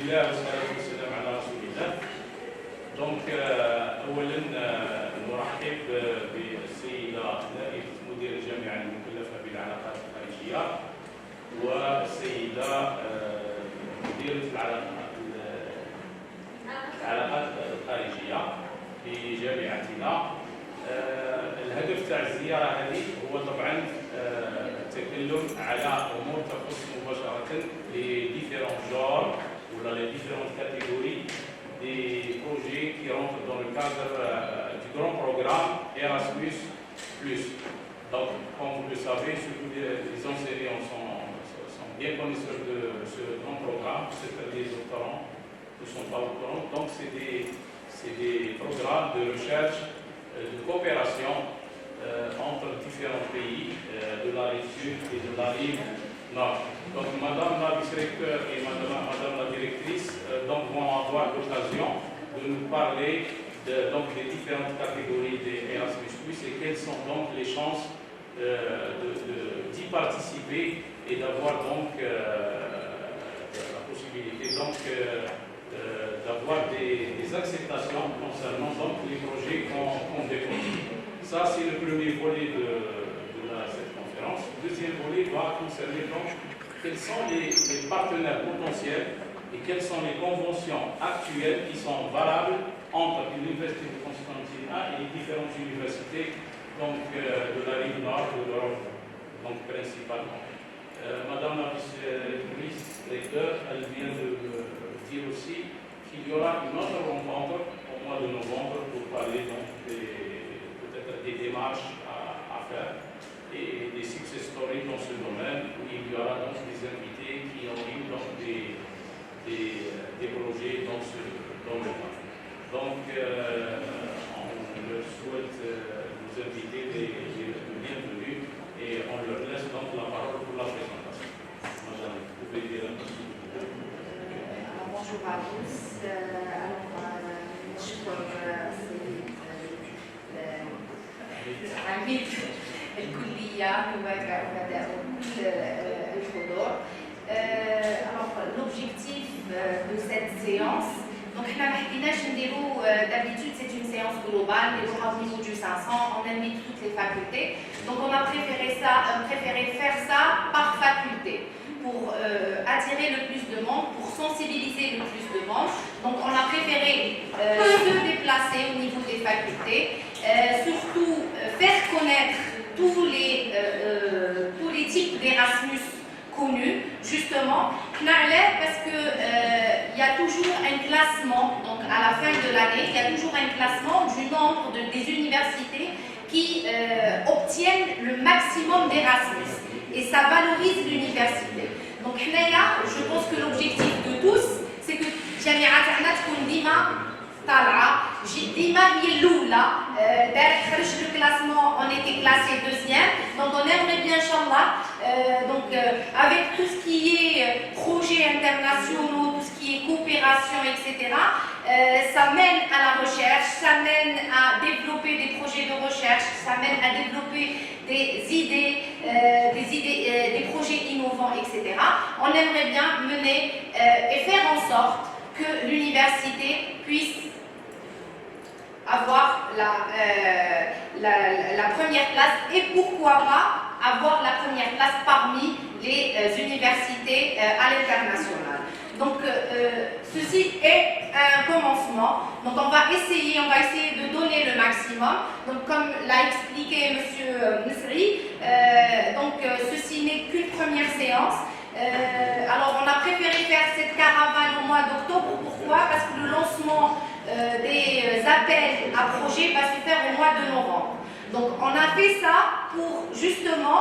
الله والصلاة والسلام على رسول الله. دونك أولا نرحب بالسيدة نائبة مدير الجامعة المكلفة بالعلاقات الخارجية والسيدة مديرة العلاقات الخارجية في جامعتنا. الهدف تاع الزيارة هذه هو طبعا التكلم على أمور تخص مباشرة les différents genres ou les différentes catégories des projets qui rentrent dans le cadre du grand programme Erasmus+. Donc, comme vous le savez, surtout les enseignants sont bien connaisseurs de ce grand programme, c'est-à-dire les doctorants ne sont pas au courant. Donc, c'est des programmes de recherche, de coopération entre différents pays de la rive sud et de la rive nord. Donc, Madame la vice-recteur et Madame la directrice donc, vont avoir l'occasion de nous parler des différentes catégories des Erasmus+, et quelles sont donc les chances d'y participer et d'avoir donc la possibilité d'avoir des acceptations concernant donc, les projets qu'on dépose. Ça, c'est le premier volet de cette conférence. Le deuxième volet va concerner donc quels sont les partenaires potentiels et quelles sont les conventions actuelles qui sont valables entre l'Université de Constantina et les différentes universités donc, de la rive nord de l'Europe, donc principalement. Madame la vice-recteur, elle vient de dire aussi qu'il y aura une autre rencontre au mois de novembre pour parler donc peut-être des démarches à faire et des success stories dans ce domaine où il y aura donc des invités qui ont eu donc des projets dans ce domaine. Donc, on leur souhaite vous inviter les bienvenus et on leur laisse donc la parole pour la présentation. Madame, vous pouvez dire un peu. Bonjour à tous. نشكر عميد الكلية وبدأ كل الحضور. Alors l'objectif de cette séance, donc on d'habitude c'est une séance globale, mais au niveau du 500, on invite toutes les facultés. Donc on a préféré faire ça par faculté pour attirer le plus de monde, pour sensibiliser le plus de monde. Donc on a préféré se déplacer au niveau des facultés, surtout faire connaître tous les types d'Erasmus connus, justement, parce que il y a toujours un classement, donc à la fin de l'année, il y a toujours un classement du nombre des universités qui obtiennent le maximum d'Erasmus. Et ça valorise l'université. Donc, je pense que l'objectif de tous, c'est que Jamia Tahna تكون ديما طالعة، ديما هي الأولى. خرج le classement, on était classé deuxième. Donc, on aimerait bien, Inch'Allah, avec tout ce qui est projets internationaux, tout ce qui est coopération, etc., ça mène à la recherche, ça mène à développer des projets de recherche, ça mène à développer des idées, des projets innovants, etc. On aimerait bien mener et faire en sorte que l'université puisse avoir la première place et pourquoi pas avoir la première place parmi les universités à l'international. Donc ceci est un commencement. Donc on va essayer de donner le maximum. Donc comme l'a expliqué M. Nesri, ceci n'est qu'une première séance. Alors on a préféré faire cette caravane au mois d'octobre. Pourquoi? Parce que le lancement des appels à projets va se faire au mois de novembre. Donc on a fait ça pour justement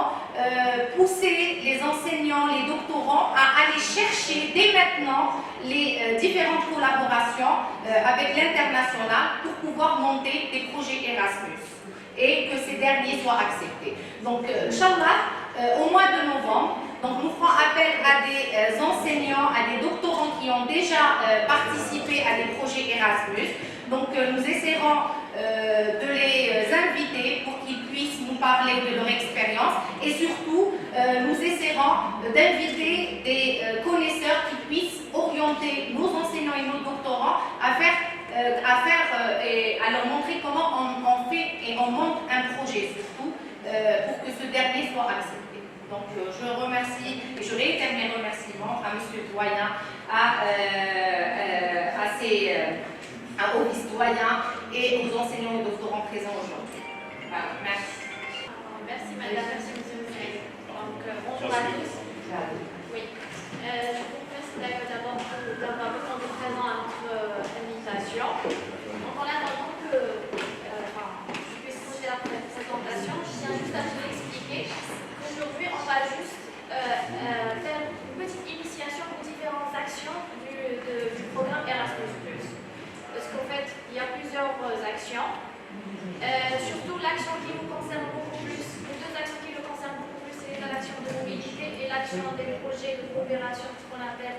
pousser les enseignants, les doctorants à aller chercher dès maintenant les différentes collaborations avec l'international pour pouvoir monter des projets Erasmus et que ces derniers soient acceptés. Donc Inch'Allah, au mois de novembre, donc nous ferons appel à des enseignants, à des doctorants qui ont déjà participé à des projets Erasmus. Donc nous essaierons de les inviter pour qu'ils puissent nous parler de leur expérience et surtout nous essaierons d'inviter des connaisseurs qui puissent orienter orienter nos enseignants et nos doctorants et à leur montrer comment on fait et on monte un projet, surtout pour que ce dernier soit accepté. Donc je remercie et je réitère mes remerciements à M. Doyen, aux vice-doyens et aux enseignants et doctorants présents aujourd'hui. Voilà, merci. Merci madame, merci monsieur le maire. Donc bonjour à tous. Oui. Je vous remercie d'abord d'avoir répondu présent à notre invitation. Donc en attendant que je puisse poser la présentation, je tiens juste à vous expliquer qu'aujourd'hui on va juste faire une petite initiation aux différentes actions du programme Erasmus+. Parce qu'en fait, il y a plusieurs actions. Surtout l'action qui nous concerne beaucoup plus, les deux actions qui nous concernent beaucoup plus, c'est l'action de mobilité et l'action des projets de coopération, ce qu'on appelle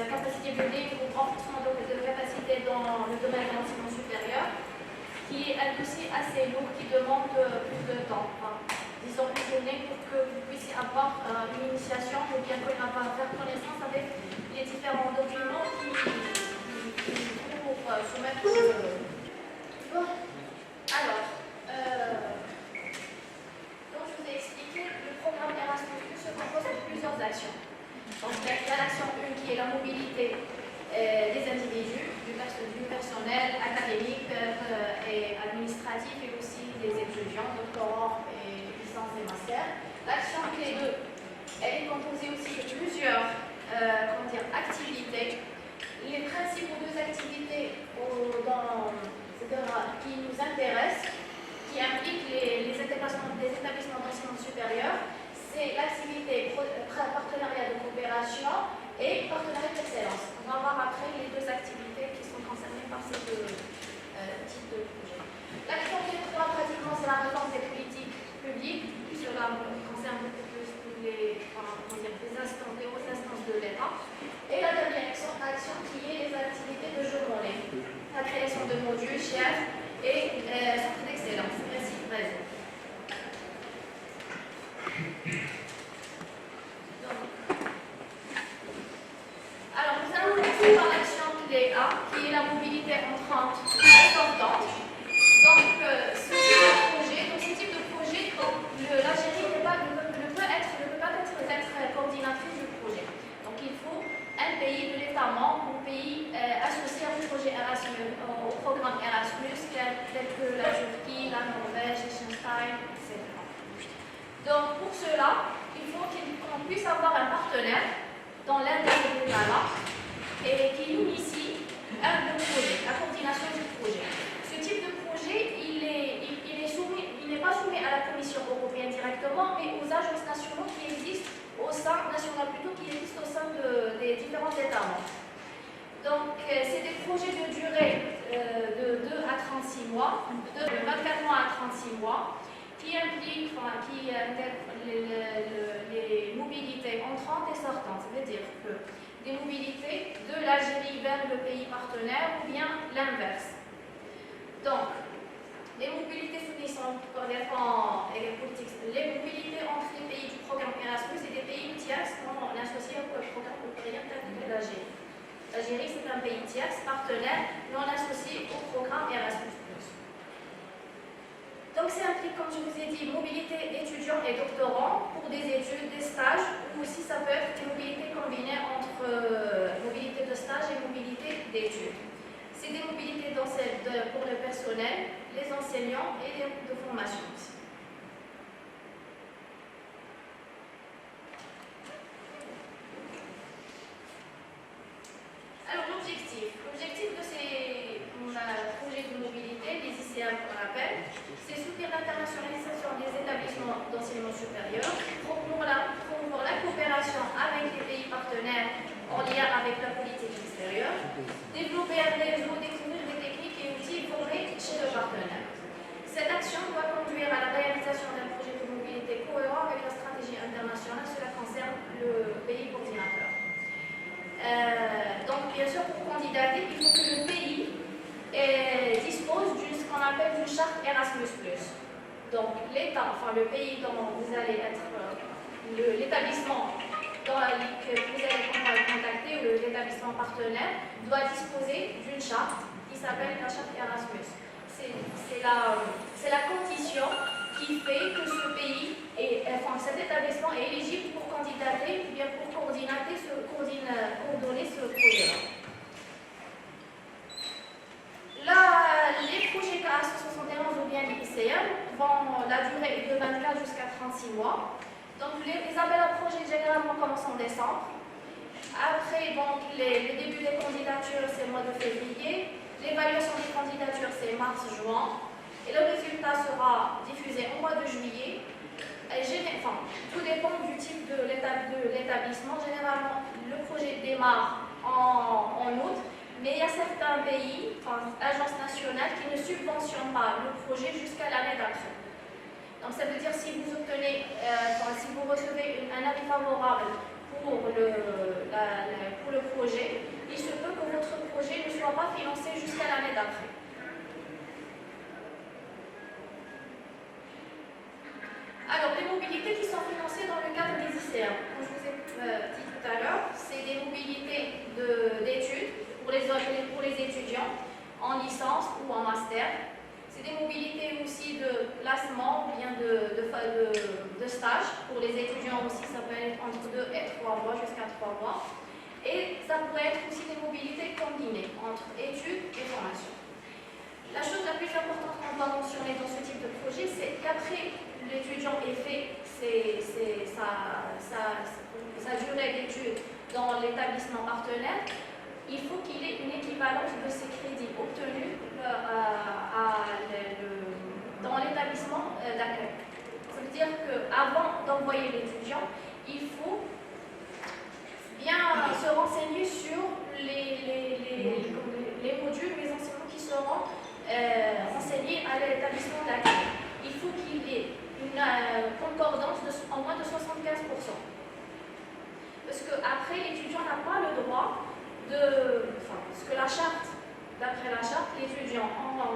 capacité building ou renforcement de capacité dans le domaine de l'enseignement supérieur, qui est un dossier assez lourd qui demande plus de temps. Disons plus donné pour que vous puissiez avoir une initiation ou bien qu'on va faire connaissance avec les différents documents qui pour soumettre. Bon. Alors, comme je vous ai expliqué, le programme Erasmus+ se compose de plusieurs actions. Donc, il y a l'action 1 qui est la mobilité des individus, du personnel académique et administratif et aussi des étudiants, doctorants et licence et master. L'action clé 2, elle est composée aussi de plusieurs activités. Les principaux deux activités qui nous intéressent, qui impliquent les établissements d'enseignement supérieur, c'est l'activité partenariat de coopération et partenariat d'excellence. On va voir après les deux activités qui sont concernées par ces deux types de projets. L'action clé 3, pratiquement, c'est la réforme des politiques publiques. Cela concerne beaucoup plus les hautes instances de l'État. Et la dernière action qui est les activités de journée. La création de modules, chefs et centres d'excellence, ainsi que réseau. Alors, nous allons commencer par l'action clé A, qui est la mobilité entrante et sortante. Donc, ce type de projet, l'Algérie ne peut pas être coordinatrice du projet. Donc, il faut un pays de l'État membre, un pays associé au projet Erasmus, au programme Erasmus, tel que la Turquie, la Norvège, Liechtenstein, etc. Donc, pour cela, il faut qu'on puisse avoir un partenaire dans l'un de ces États-là et qui initie un projet, la coordination du projet. Ce type de projet, il n'est pas soumis à la Commission européenne directement, mais aux agences nationales qui existent au sein des différents États membres. Donc, c'est des projets de durée de 2 à 36 mois, de 24 mois à 36 mois, qui intègrent les mobilités entrantes et sortantes. C'est-à-dire que des mobilités de l'Algérie vers le pays partenaire ou bien l'inverse. Donc, les mobilités soumises par les mobilités entre les pays du programme Erasmus et des pays tiers non associés au programme européen tel que l'Algérie. L'Algérie, c'est un pays tiers partenaire non associé au programme Erasmus+. Donc, ça implique, comme je vous ai dit, mobilité d'étudiants et doctorants pour des études, des stages, ou aussi ça peut être une mobilité combinée entre mobilité de stage et mobilité d'études. C'est des mobilités pour le personnel, les enseignants et les de formation aussi. Alors l'objectif de ces projets de mobilité, les ICA pour rappel, c'est soutenir l'internationalisation des établissements d'enseignement supérieur, promouvoir la coopération avec les pays partenaires en lien avec la politique extérieure, développer un réseau, découvrir des techniques et outils formés chez le partenaire. Cette action doit conduire à la réalisation d'un projet de mobilité cohérent avec la stratégie internationale. Cela concerne le pays coordinateur. Donc, bien sûr, pour candidater, il faut que le pays dispose de ce qu'on appelle une charte Erasmus+. Donc, l'État, enfin le pays dont vous allez être, l'établissement que vous allez contacter, ou l'établissement partenaire doit disposer d'une charte qui s'appelle la charte Erasmus. C'est la condition qui fait que ce pays, cet établissement est éligible pour candidater ou bien pour coordonner ce projet-là. Les projets KAS 71 ou bien les ICM la durée est de 24 jusqu'à 36 mois. Donc les appels à projets généralement commencent en décembre. Après, donc, le début des candidatures, c'est le mois de février. L'évaluation des candidatures, c'est mars-juin. Et le résultat sera diffusé au mois de juillet. Tout dépend du type de l'établissement. Généralement, le projet démarre en août. Mais il y a certains pays, agences nationales, qui ne subventionnent pas le projet jusqu'à l'année d'après. Donc ça veut dire si vous obtenez, si vous recevez un avis favorable pour le projet, il se peut que votre projet ne soit pas financé jusqu'à l'année d'après. Alors, les mobilités qui sont financées dans le cadre des ICM, comme je vous ai dit tout à l'heure, c'est des mobilités d'études pour les étudiants en licence ou en master. C'est des mobilités aussi de placement ou bien de stage pour les étudiants aussi, ça peut être entre 2 et 3 mois, jusqu'à 3 mois. Et ça pourrait être aussi des mobilités combinées entre études et formation. La chose la plus importante qu'on doit mentionner dans ce type de projet, c'est qu'après l'étudiant ait fait sa durée d'études dans l'établissement partenaire, il faut qu'il ait une équivalence de ces crédits obtenus dans l'établissement d'accueil. Ça veut dire qu'avant d'envoyer l'étudiant, il faut bien se renseigner sur les modules, les enseignements qui seront enseignés à l'établissement d'accueil. Il faut qu'il y ait une concordance en moins de 75%. Parce qu'après, l'étudiant n'a pas le droit parce que d'après la charte, l'étudiant en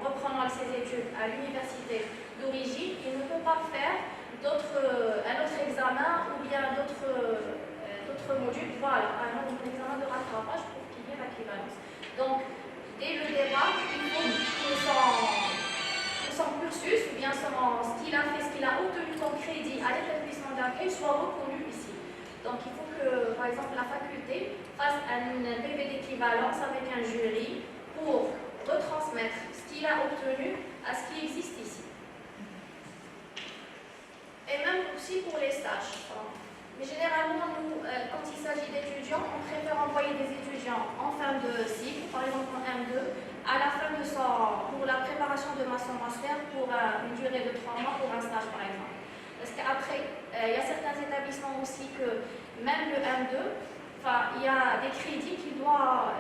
reprenant ses études à l'université d'origine, il ne peut pas faire un autre examen ou bien d'autres modules, voilà, un examen de rattrapage pour qu'il y ait l'équivalence. Donc, dès le départ, il faut que son cursus ou bien ce qu'il a fait, ce qu'il a obtenu comme crédit à l'établissement d'accueil soit reconnu ici. Donc, il faut que, par exemple, la faculté fasse un PV d'équivalence avec un jury pour retransmettre ce qu'il a obtenu à ce qui existe ici. Et même aussi pour les stages. Mais généralement, nous, quand il s'agit d'étudiants, on préfère envoyer des étudiants en fin de cycle, par exemple en M2, à la fin de pour la préparation de son master pour une durée de 3 mois pour un stage, par exemple. Parce qu'après, il y a certains établissements aussi que même le M2, il y a des crédits qu'il doit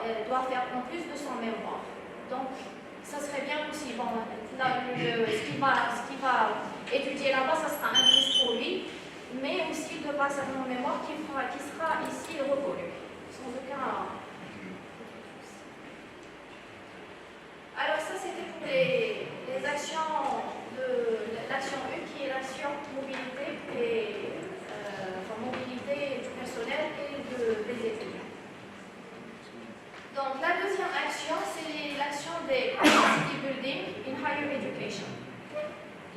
faire en plus de son mémoire. Donc, ça serait bien aussi. Bon, ce qu'il va étudier là-bas, ça sera un plus pour lui, mais aussi de passer mon mémoire qui sera ici reconnu, sans aucun. Alors ça, c'était pour les actions l'action 1 qui est l'action mobilité mobilité du personnel et des étudiants. Donc la deuxième action, c'est l'action des capacity building in higher education.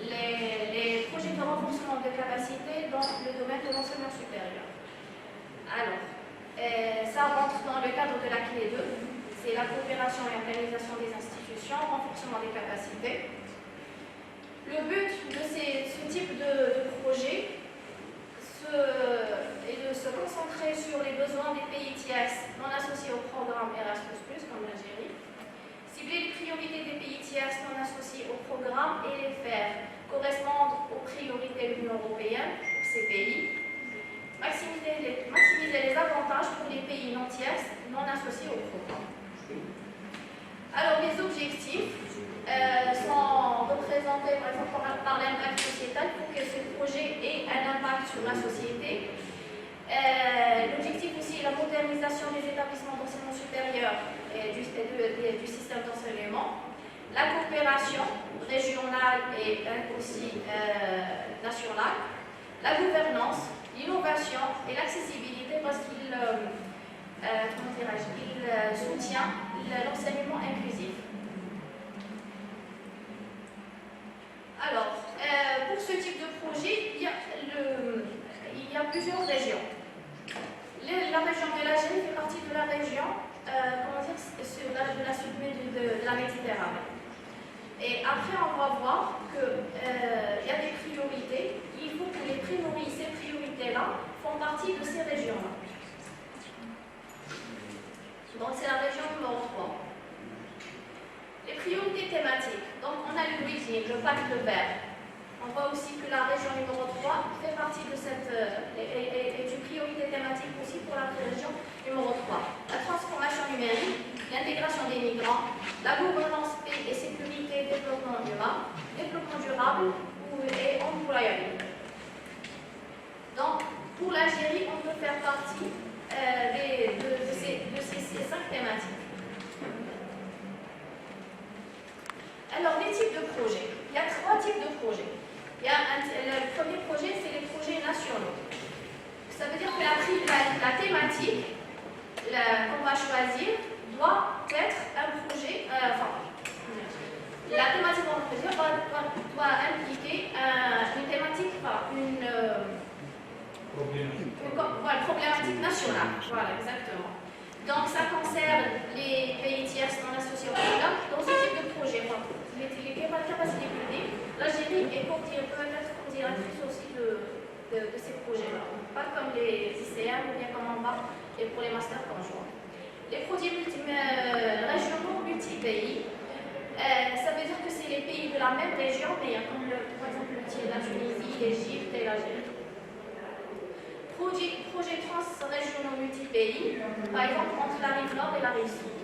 Les projets de renforcement de capacité dans le domaine de l'enseignement supérieur. Alors, ça rentre dans le cadre de la clé 2, c'est la coopération et organisation des institutions, renforcement des capacités. Le but de ce type de projet est de se concentrer sur les besoins des pays tiers non associés au programme Erasmus+, comme l'Algérie, cibler les priorités des pays tiers non associés au programme et les faire correspondre aux priorités de l'Union européenne pour ces pays, maximiser les avantages pour les pays non tiers non associés au programme. Alors, les objectifs sont représentés par exemple par l'impact sociétal pour que ce projet ait un impact sur la société. L'objectif aussi est la modernisation des établissements d'enseignement supérieur et du système d'enseignement, la coopération régionale et aussi nationale, la gouvernance, l'innovation et l'accessibilité parce qu'il soutient l'enseignement inclusif. Alors, pour ce type de projet, il y a plusieurs régions. La région de l'Algérie fait partie de la région de la sud de la Méditerranée. Et après, on va voir qu'il y a des priorités. Il faut que ces priorités-là font partie de ces régions-là. Donc, c'est la région numéro 3. Les priorités thématiques. Donc, on a le greening, le pacte vert. On voit aussi que la région numéro 3 fait partie de cette est une priorité thématique aussi pour la région numéro 3. La transformation numérique, l'intégration des migrants, la gouvernance, paix et sécurité, développement durable et employabilité. Donc, pour l'Algérie, on peut faire partie de ces 5 thématiques. Alors, les types de projets. Il y a 3 types de projets. Le premier projet, c'est les projets nationaux. Ça veut dire que la thématique qu'on va choisir doit être un projet, la thématique qu'on va choisir doit impliquer une thématique, problématique nationale. Voilà, exactement. Donc, ça concerne les pays tiers non associés au programme. Dans ce type de projet, les capacités publiques, l'Algérie peut être considératrice aussi de ces projets-là. Pas comme les ICM ou bien comme en bas et pour les masters conjoints. Les projets régionaux multi-pays, ça veut dire que c'est les pays de la même région, mais il y a comme par exemple la Tunisie, l'Égypte et l'Algérie. Projets trans-régionaux multi-pays, par exemple entre la rive nord et la rive sud.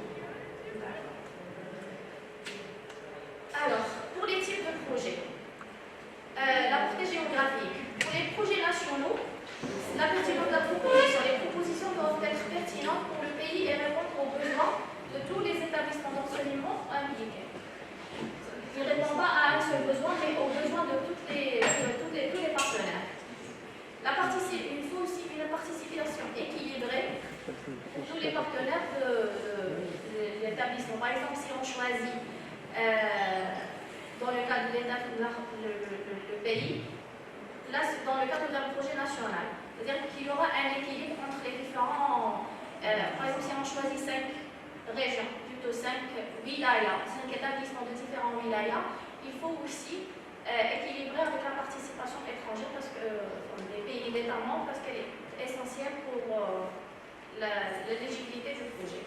Alors, pour les types de projets, la portée géographique. Pour les projets nationaux, la pertinence de la proposition. Les propositions doivent être pertinentes pour le pays et répondre aux besoins de tous les établissements d'enseignement impliqués. Il ne répond pas à un seul besoin, mais aux besoins de tous les partenaires. Il faut aussi une participation équilibrée pour tous les partenaires de l'établissement. Par exemple, si on choisit dans le cadre de le pays, là, dans le cadre d'un projet national. C'est-à-dire qu'il y aura un équilibre entre les différents... par exemple, si on choisit 5 régions, plutôt 5 wilayas, 5 établissements de différents wilayas, il faut aussi équilibrer avec la participation étrangère, parce que les pays d'État membres, parce qu'elle est essentielle pour l'éligibilité du projet.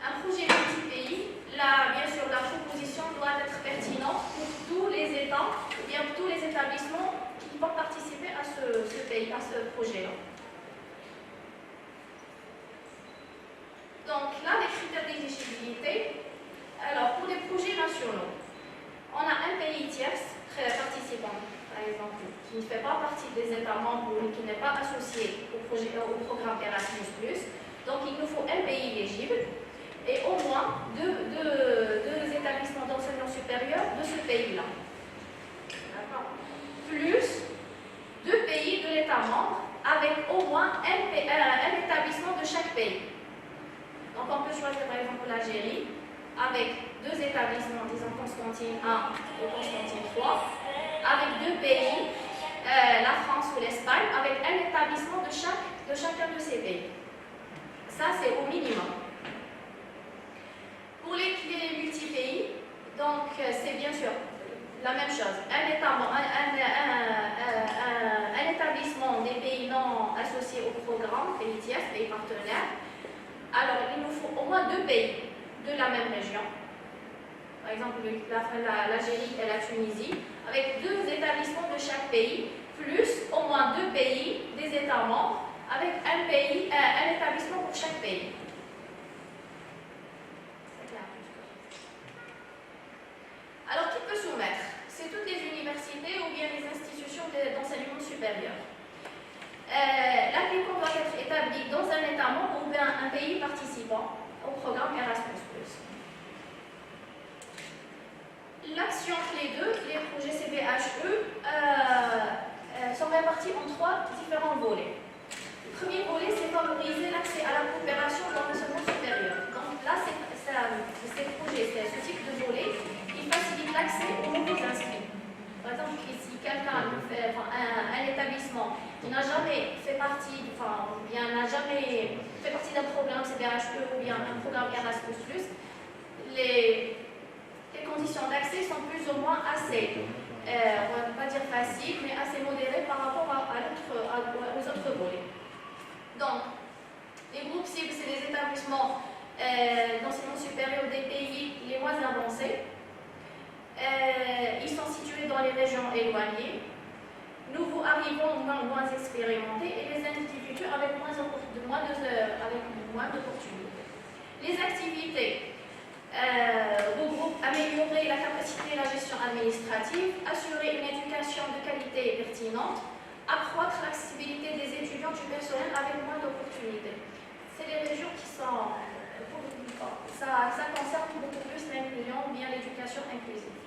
Un projet multi-pays, là, bien sûr, la proposition doit être pertinente pour tous les États, ou bien tous les établissements qui vont participer à ce pays, à ce projet-là. Donc là, les critères d'éligibilité. Alors, pour les projets nationaux, on a un pays tierce participant, par exemple, qui ne fait pas partie des États membres ou qui n'est pas associé au programme Erasmus+. Donc, il nous faut un pays éligible et au moins deux établissements d'enseignement supérieur de ce pays-là. Plus 2 pays de l'État membre avec au moins un établissement de chaque pays. Donc, on peut choisir par exemple l'Algérie avec 2 établissements, disons Constantine 1 et Constantine 3, avec 2 pays, la France ou l'Espagne, avec un établissement de chacun de ces pays. Ça, c'est au minimum. Pour les multi-pays, donc c'est bien sûr la même chose. Un établissement des pays non associés au programme, pays tiers, pays partenaires. Alors, il nous faut au moins 2 pays de la même région. Par exemple, l'Algérie et la Tunisie, avec 2 établissements de chaque pays, plus au moins 2 pays des États membres, avec un établissement pour chaque pays. Alors, qui peut soumettre? C'est toutes les universités ou bien les institutions d'enseignement supérieur. L'applicant doit être établi dans un État membre ou bien un pays participant au programme Erasmus+. L'action clé 2, les projets CBHE, sont répartis en 3 différents volets. Le premier volet, c'est favoriser l'accès à un programme Erasmus+, les conditions d'accès sont plus ou moins assez, on ne va pas dire faciles, mais assez modérées par rapport aux autres volets. Donc, les groupes cibles, c'est les établissements d'enseignement supérieur des pays les moins avancés. Ils sont situés dans les régions éloignées. Nouveaux arrivants moins expérimentés et les individus avec moins d'opportunités. Les activités regroupent améliorer la capacité et la gestion administrative, assurer une éducation de qualité et pertinente, accroître l'accessibilité des étudiants du personnel avec moins d'opportunités. C'est les régions qui sont... Ça concerne beaucoup plus l'inclusion ou bien l'éducation inclusive.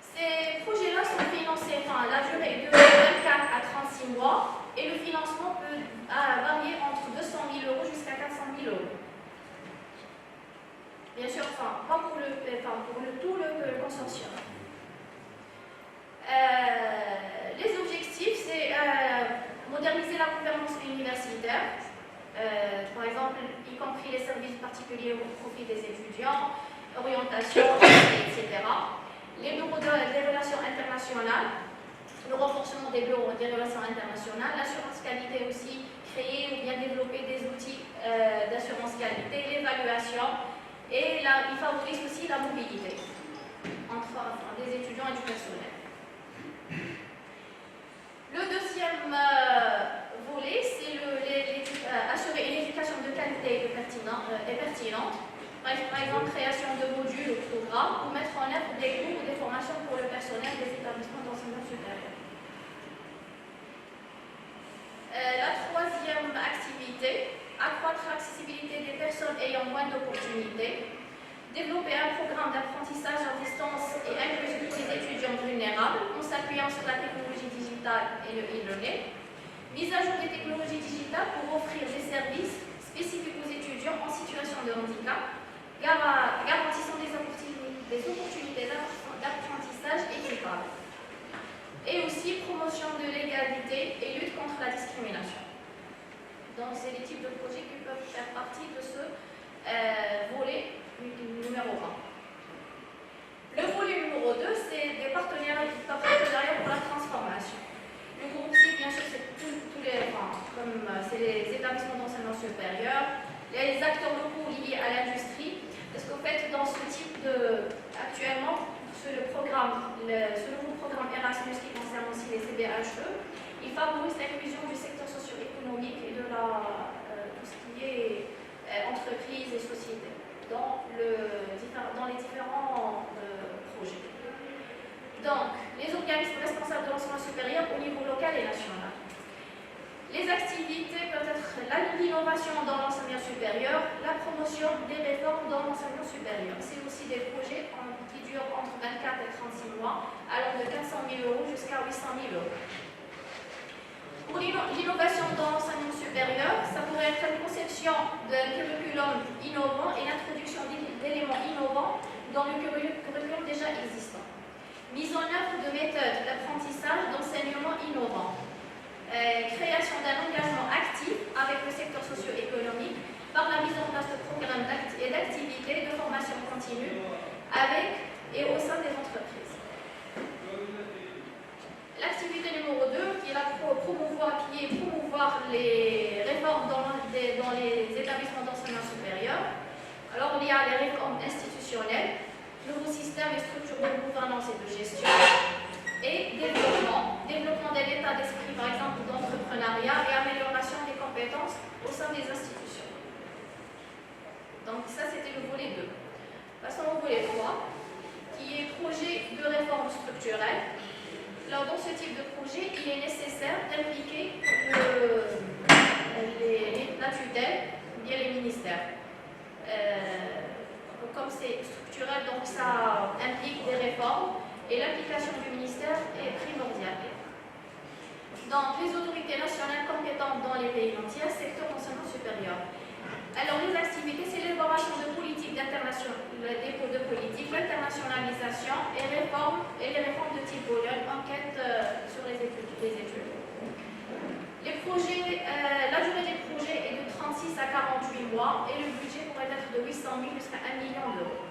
Ces projets-là sont financés, la durée est de 24 à 36 mois et le financement peut varier entre 200 000 € jusqu'à 400 000 €. Bien sûr, pas pour tout le consortium. Les objectifs, c'est moderniser la gouvernance universitaire, par exemple, y compris les services particuliers au profit des étudiants, orientation, etc. Les bureaux des relations internationales, le renforcement des bureaux des relations internationales, l'assurance qualité aussi, créer ou bien développer des outils d'assurance qualité, l'évaluation, et il favorise aussi la mobilité entre des étudiants et du personnel. Le deuxième volet, c'est assurer une éducation de qualité et pertinente. Par exemple, création de modules ou programmes ou mettre en œuvre des cours ou des formations pour le personnel des établissements d'enseignement supérieur. La troisième activité, accroître l'accessibilité des personnes ayant moins d'opportunités, développer un programme d'apprentissage à distance et inclusif pour les étudiants vulnérables en s'appuyant sur la technologie digitale et le e-learning, mise à jour des technologies digitales pour offrir des services spécifiques aux étudiants en situation de handicap, garantissant des opportunités d'apprentissage équitables. Et aussi promotion de l'égalité et lutte contre la discrimination. Donc, c'est les types de projets qui peuvent faire partie de ce volet numéro 1. Le volet numéro 2, c'est des partenariats pour la transformation. Le groupe cible, bien sûr, c'est c'est les établissements d'enseignement supérieur, les acteurs locaux liés à l'industrie, parce qu'en fait, dans ce type actuellement, ce nouveau programme Erasmus qui concerne aussi les CBHE, il favorise l'inclusion du secteur socio-économique et de tout ce qui est entreprise et société dans les différents projets. Donc, les organismes responsables de l'enseignement supérieur au niveau local et national. Les activités peuvent être l'innovation dans l'enseignement supérieur, la promotion des réformes dans l'enseignement supérieur. C'est aussi des projets qui durent entre 24 et 36 mois, allant de 400 000 € jusqu'à 800 000 €. Pour l'innovation dans l'enseignement supérieur, ça pourrait être une conception d'un curriculum innovant et l'introduction d'éléments innovants dans le curriculum déjà existant. Mise en œuvre de méthodes d'apprentissage d'enseignement innovants. Création d'un engagement actif avec le secteur socio-économique par la mise en place de programmes et d'activités de formation continue avec et au sein des entreprises. L'activité numéro 2, qui est promouvoir les réformes dans les établissements d'enseignement supérieur. Alors, il y a les réformes institutionnelles, nouveaux systèmes et structures de gouvernance et de gestion, et développement de l'état d'esprit, par exemple, d'entrepreneuriat et amélioration des compétences au sein des institutions. Donc, ça, c'était le volet 2. Passons au volet 3, qui est projet de réforme structurelle. Alors, dans ce type de projet, il est nécessaire d'impliquer la tutelle ou bien les ministères. Comme c'est structurel, donc ça implique des réformes et l'implication du ministère est primordiale. Donc, les autorités nationales compétentes dans les pays entiers, secteur enseignement supérieur. Alors, les activités, c'est l'élaboration de politiques d'international, le dépôt de politique, l'internationalisation et les réformes de type Bologne, enquête sur les études. Les projets, la durée des projets est de 36 à 48 mois et le budget pourrait être de 800 000 jusqu'à 1 million d'euros.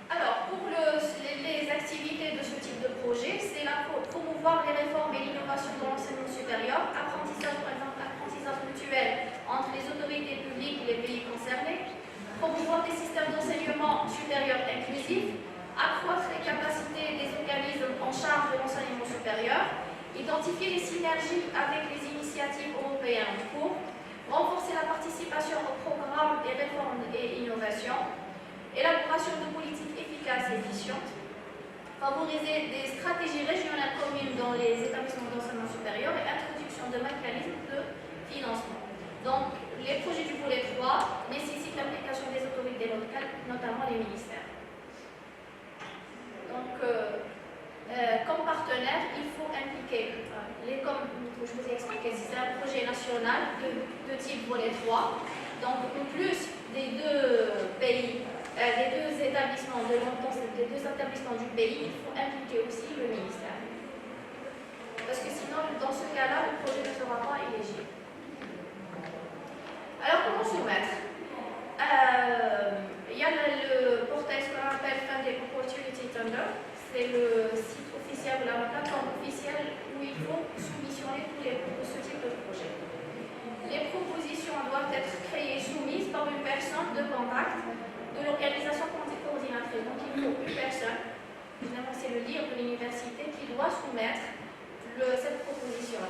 Alors, pour les activités de ce type de projet, c'est promouvoir les réformes et l'innovation dans l'enseignement supérieur, apprentissage, par exemple, apprentissage mutuel entre les autorités publiques et les pays concernés, promouvoir des systèmes d'enseignement supérieur inclusifs, accroître les capacités des organismes en charge de l'enseignement supérieur, identifier les synergies avec les initiatives européennes en cours, renforcer la participation aux programmes et réformes et innovations, élaboration de politiques efficaces et efficientes, favoriser des stratégies régionales communes dans les établissements d'enseignement supérieur et introduction de mécanismes de financement. Donc, les projets du volet 3 nécessitent l'implication des autorités locales, notamment les ministères. Donc, comme partenaire, il faut impliquer, comme je vous ai expliqué, c'est un projet national de type volet 3. Donc, en plus des deux pays, des deux établissements des deux établissements du pays, il faut impliquer aussi le ministère. Parce que sinon, dans ce cas-là, le projet ne sera pas éligible. Alors, comment soumettre? Il y a le portail, ce qu'on appelle Funding Opportunity Tender. C'est le site officiel, la plateforme officielle où il faut soumissionner tous ce type de projet. Les propositions doivent être créées, soumises par une personne de contact de l'organisation coordinatrice. Donc il faut une personne, finalement c'est le LIR de l'université, qui doit soumettre cette proposition.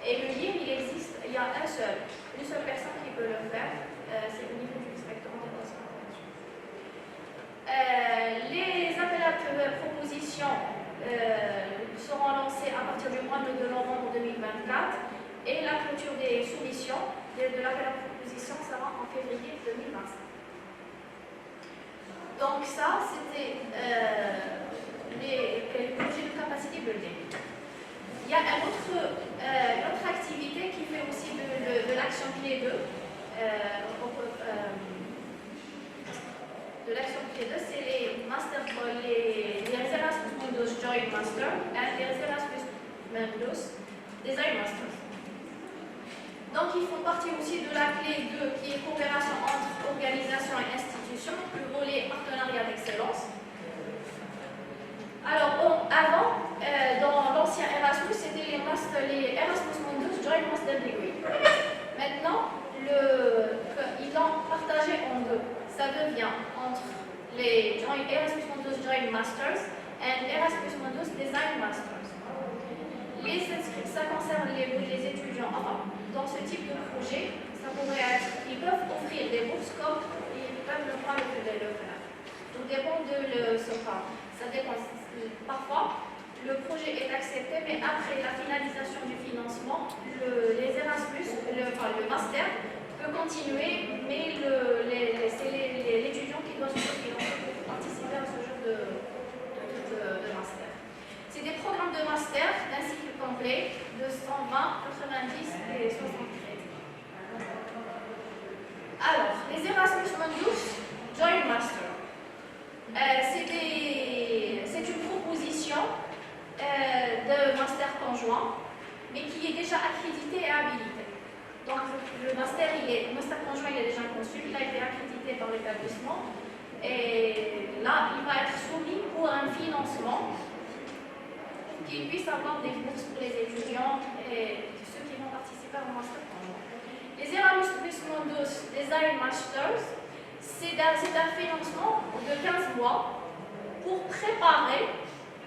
Et le LIR, il existe, il y a une seule personne qui peut le faire, c'est au niveau du inspecteur des relations internationales. Les appels à propositions seront lancés à partir du mois de novembre 2024 et la clôture des soumissions de l'appel à proposition sera en février 2025. Donc ça, c'était les projets de capacité building. Il y a une autre activité qui fait aussi de l'action clé 2. De l'action clé 2, c'est les Erasmus Mundus Joint Master et les Erasmus Mundus Design Masters. Donc, ils font partie aussi de la clé 2 qui est coopération entre organisations et institutions, le volet partenariat d'excellence. Alors, avant, dans l'ancien Erasmus, c'était les Erasmus Mundus Joint Master Degree. Maintenant, ils l'ont partagé en deux. Ça devient entre les Erasmus Mundus Joint Masters et Erasmus Mundus Design Masters. Ça concerne les étudiants. Enfin, dans ce type de projet, ça pourrait être, ils peuvent offrir des bourses comme ils peuvent ne pas le faire. Tout dépend de ce cas. Ça dépend. Parfois, le projet est accepté, mais après la finalisation du financement, les Erasmus, le master, peut continuer, mais c'est l'étudiant qui doit se financer pour participer à ce genre de master. C'est des programmes de master d'un cycle complet de 120, 90 et 60 crédits. Alors, les Erasmus Mundus Joint Master. C'est une proposition de master conjoint, mais qui est déjà accrédité et habilité. Donc le master conjoint il est déjà conçu, il a été accrédité par l'établissement et là il va être soumis pour un financement qu'il puisse avoir des bourses pour les étudiants et ceux qui vont participer au master conjoint. Les Erasmus Mundus Design Masters, c'est un financement de 15 mois pour préparer,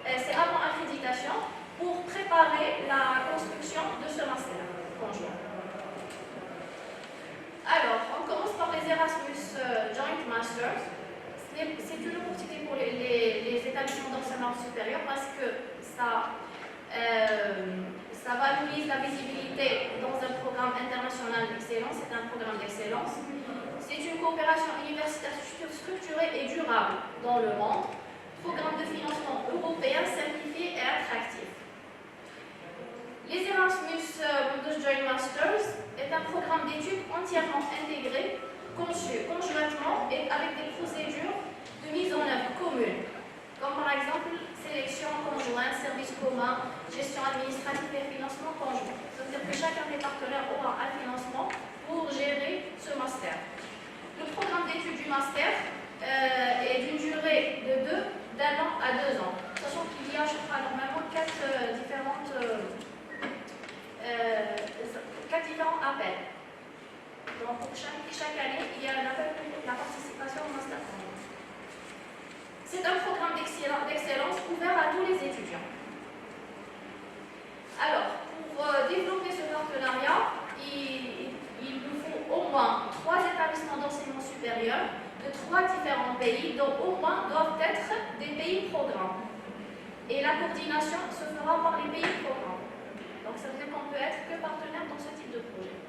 c'est avant accréditation, pour préparer la construction de ce master conjoint. Alors, on commence par les Erasmus Joint Masters. C'est une opportunité pour les établissements d'enseignement supérieur parce que ça valorise la visibilité dans un programme international d'excellence. C'est un programme d'excellence. C'est une coopération universitaire structurée et durable dans le monde. Programme de financement européen simplifié et attractif. Les Erasmus Mundus Joint Masters est un programme d'études entièrement intégré, conçu conjointement et avec des procédures de mise en œuvre communes, comme par exemple sélection conjointe, service commun, gestion administrative et financement conjoint. C'est-à-dire que chacun des partenaires aura un financement pour gérer ce master. Le programme d'études du master est d'une durée d'un an à 2 ans, sachant qu'il y a, je crois, normalement 4 différents appels. Donc pour chaque année, il y a un appel pour la participation au master. C'est un programme d'excellence ouvert à tous les étudiants. Alors, pour développer ce partenariat, il nous faut au moins 3 établissements d'enseignement supérieur de 3 différents pays, dont au moins doivent être des pays programmes. Et la coordination se fera par les pays programmes. Donc ça veut dire qu'on peut être que partenaire dans ce type de projet.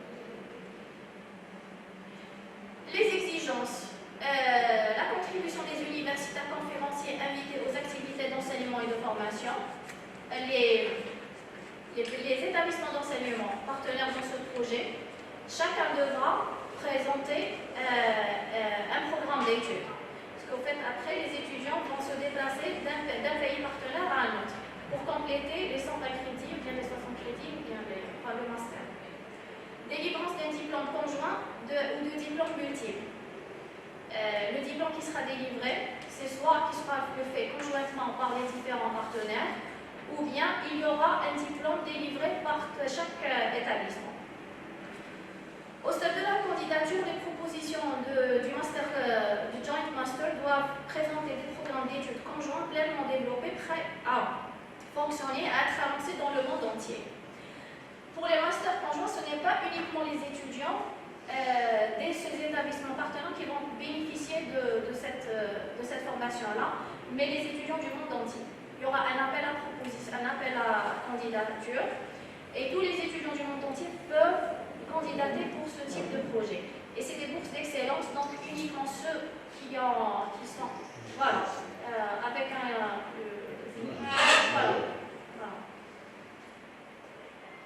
Les exigences. La contribution des universitaires conférenciers invités aux activités d'enseignement et de formation. Les établissements d'enseignement partenaires dans ce projet, chacun devra présenter un programme d'études. Parce qu'au fait, après, les étudiants vont se déplacer d'un pays partenaire à un autre pour compléter les 120 crédits, ou bien les 60 crédits, ou bien le master. Délivrance d'un diplôme conjoint ou de diplôme multiple. Le diplôme qui sera délivré, c'est soit qui sera fait conjointement par les différents partenaires, ou bien il y aura un diplôme délivré par chaque établissement. Au stade de la candidature, les propositions du Joint Master doivent présenter des programmes d'études conjoints pleinement développés, prêts à fonctionner et à être avancés dans le monde entier. Pour les masters conjoints, ce n'est pas uniquement les étudiants de ces établissements partenaires qui vont bénéficier de cette formation-là, mais les étudiants du monde entier. Il y aura un appel à proposition, un appel à candidature, et tous les étudiants du monde entier peuvent candidater pour ce type de projet. Et c'est des bourses d'excellence, donc uniquement ceux qui sont, voilà, avec voilà.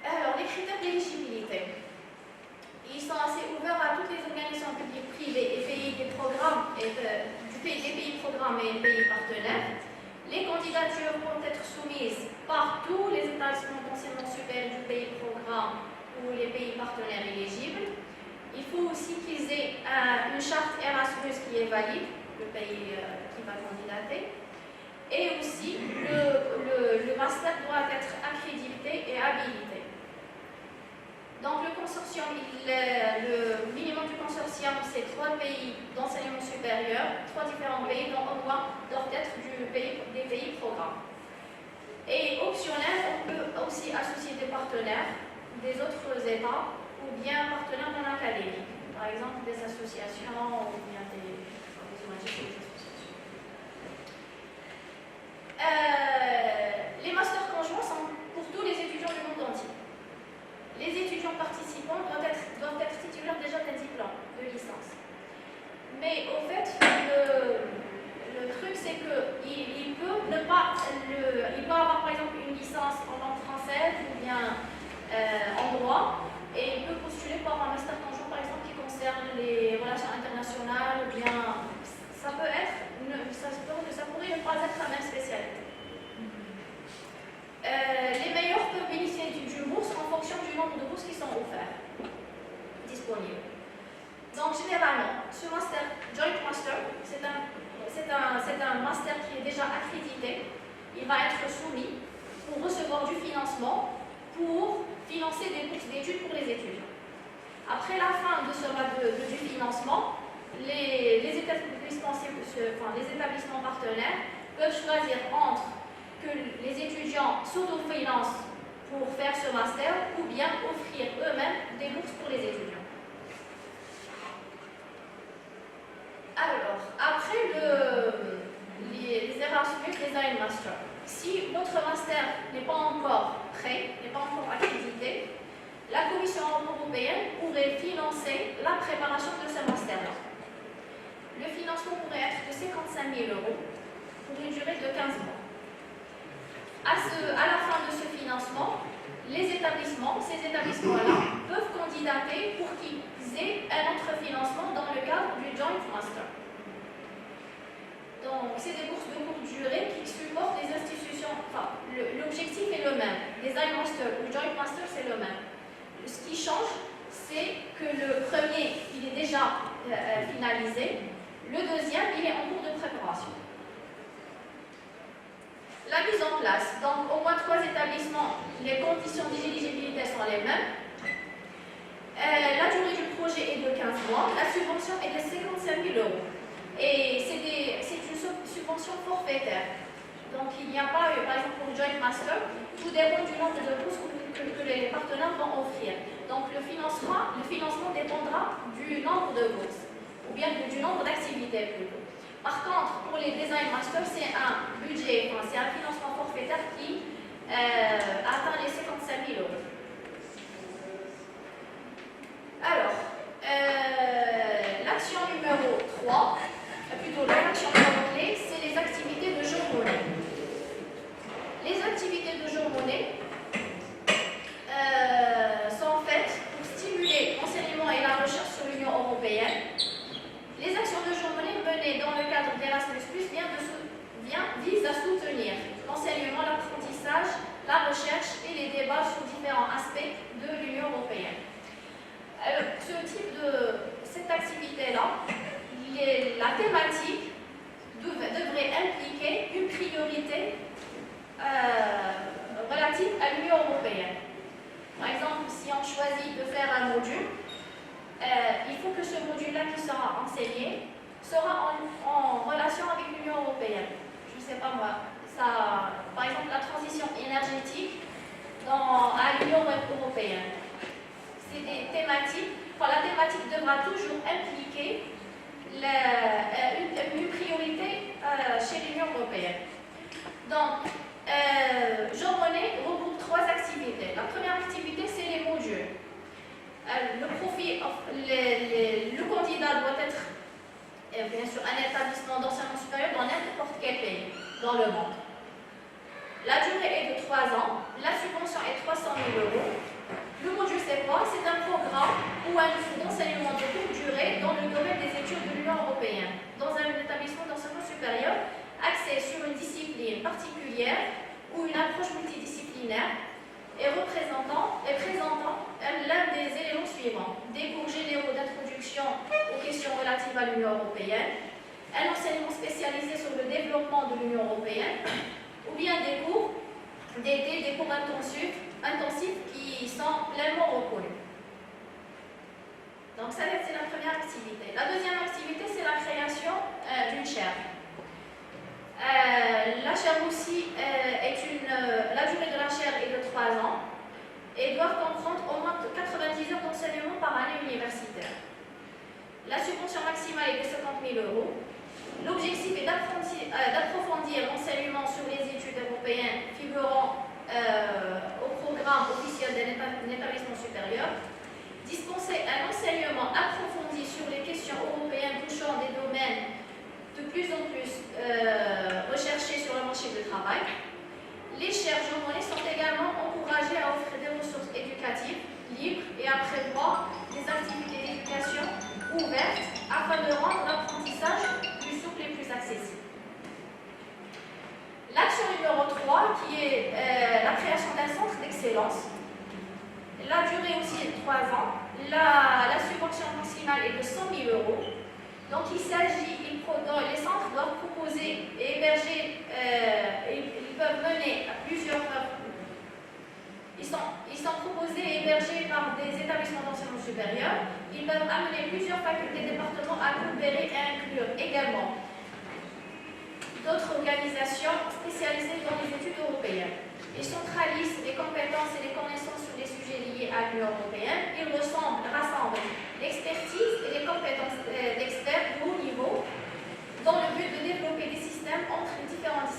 Alors, les critères d'éligibilité. Ils sont assez ouverts à toutes les organisations publiques, privées et pays des programmes, des pays programmes et pays partenaires. Les candidatures vont être soumises par tous les établissements d'enseignement supérieur du pays programme ou les pays partenaires éligibles. Il faut aussi qu'ils aient une charte Erasmus qui est valide, le pays qui va candidater. Et aussi, le master doit être accrédité et habilité. Donc le consortium, le minimum du consortium, c'est 3 pays d'enseignement supérieur, 3 différents pays, dont au moins doivent être des pays programmes. Et optionnel, on peut aussi associer des partenaires des autres États ou bien partenaires dans l'académie. Par exemple, des associations ou bien des ONG ou des associations. Les masters conjoints sont pour tous les étudiants du monde entier. Les étudiants participants doivent être titulaires déjà d'un diplôme de licence. Mais au fait, le truc c'est qu'il peut avoir par exemple une licence en langue française ou bien en droit, et il peut postuler pour un master conjoint par exemple qui concerne les relations internationales, ou bien ça pourrait ne pas être la même spécialité. Les meilleurs peuvent bénéficier d'une bourse en fonction du nombre de bourses qui sont offertes, disponibles. Donc généralement, ce master, Joint Master, c'est un master qui est déjà accrédité. Il va être soumis pour recevoir du financement pour financer des bourses d'études pour les étudiants. Après la fin du financement, les établissements partenaires peuvent choisir entre que les étudiants s'autofinancent pour faire ce master ou bien offrir eux-mêmes des bourses pour les étudiants. Alors, après les Erasmus Design Master, si votre master n'est pas encore prêt, n'est pas encore accrédité, la Commission européenne pourrait financer la préparation de ce master-là. Le financement pourrait être de 55 000 € pour une durée de 15 mois. À la fin de ce financement, ces établissements-là peuvent candidater pour qu'ils aient un autre financement dans le cadre du Joint Master. Donc, Donc, c'est des bourses de courte durée qui supportent les institutions. Enfin, l'objectif est le même. Design Master ou Joint Master, c'est le même. Ce qui change, c'est que le premier, il est déjà finalisé. Le deuxième, il est en cours de préparation. La mise en place. Donc, au moins 3 établissements, les conditions d'éligibilité sont les mêmes. La durée du projet est de 15 mois. La subvention est de 55 000 €. Et c'est une subvention forfaitaire. Donc, il n'y a pas, par exemple, pour Joint Master, tout dépend du nombre de bourses que les partenaires vont offrir. Donc, le financement dépendra du nombre de bourses, ou bien du nombre d'activités plutôt. Par contre, pour les Design Masters, c'est un budget, c'est un financement forfaitaire qui atteint les 55 000 €. Alors, l'action numéro 3, plutôt l'action numéro clé, c'est les activités de jour-monnaie. Les activités de jour-monnaie sont faites pour stimuler l'enseignement et la recherche sur l'Union européenne. Les actions de jour-monnaie menées dans le cadre d'Erasmus+ visent à soutenir l'enseignement, l'apprentissage, la recherche et les débats sur différents aspects de l'Union européenne. Cette activité-là, la thématique devrait impliquer une priorité relative à l'Union européenne. Par exemple, si on choisit de faire un module, il faut que ce module-là qui sera enseigné sera en relation avec l'Union européenne. Je ne sais pas moi, par exemple la transition énergétique à l'Union européenne. C'est des thématiques, la thématique devra toujours impliquer une priorité chez l'Union européenne. Donc, jour-monnaie regroupe 3 activités. La première activité, c'est les modules. Le candidat doit être, bien sûr, un établissement d'enseignement supérieur dans n'importe quel pays dans le monde. La durée est de 3 ans. La subvention est 300 000 €. Le module, c'est quoi? C'est un programme ou un flux d'enseignement de courte durée dans le domaine des études de l'Union européenne, dans un établissement d'enseignement supérieur, axé sur une discipline particulière ou une approche multidisciplinaire et présentant l'un des éléments suivants: des cours généraux d'introduction aux questions relatives à l'Union européenne, un enseignement spécialisé sur le développement de l'Union européenne, ou bien des cours d'été, des cours intensifs qui sont pleinement reconnus. Donc ça, c'est la première activité. La deuxième activité, c'est la création d'une chaire. La chaire aussi, la durée de la chaire est de 3 ans et doit comprendre au moins 90 heures d'enseignement par année universitaire. La subvention maximale est de 50 000 €. L'objectif est d'approfondir l'enseignement sur les études européennes figurant au programme officiel d'un établissement supérieur, dispenser un enseignement approfondi sur les questions européennes touchant des domaines de plus en plus recherchés sur le marché du travail. Les chaires jour-monnaie sont également encouragées à offrir des ressources éducatives libres et à prévoir des activités d'éducation ouvertes afin de rendre l'apprentissage plus souple et plus accessible. L'action numéro 3, qui est la création d'un centre d'excellence. La durée aussi est de 3 ans. La subvention maximale est de 100 000 €. Donc il s'agit, les centres doivent proposer et héberger, ils peuvent mener à plusieurs. Ils sont proposés et hébergés par des établissements d'enseignement supérieur. Ils peuvent amener plusieurs facultés et départements à coopérer et à inclure également d'autres organisations spécialisées dans les études européennes. Ils centralisent les compétences et les connaissances sur les sujets liés à l'Union européenne. Ils rassemblent l'expertise et les compétences d'experts de haut niveau dans le but de développer des systèmes entre différentes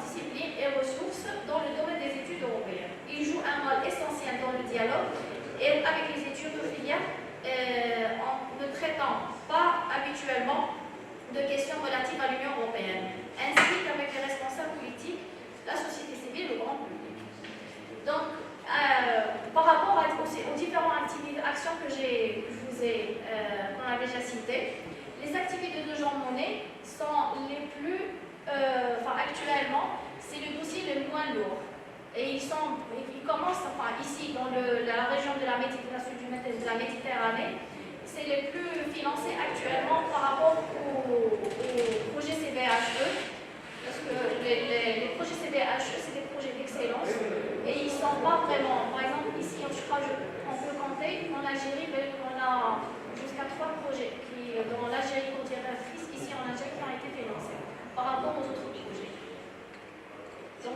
disciplines et ressources dans le domaine des études européennes. Ils jouent un rôle essentiel dans le dialogue et avec les études de filière en ne traitant pas habituellement de questions relatives à l'Union européenne, ainsi qu'avec les responsables politiques, la société civile et le grand public. Donc, par rapport aux différentes actions qu'on a déjà citées, les activités de jour-monnaie sont les plus, actuellement, c'est le dossier le moins lourd. Et ils commencent, ici, dans la région de la Méditerranée, c'est les plus financés actuellement par rapport au projet CBHE. Parce que les projets CBHE, c'est des projets d'excellence et ils ne sont pas vraiment. Par exemple, ici, je crois on peut compter, en Algérie, on a jusqu'à 3 projets dans l'Algérie coordinatrice, ici en Algérie, qui ont été financés par rapport aux autres projets. Donc,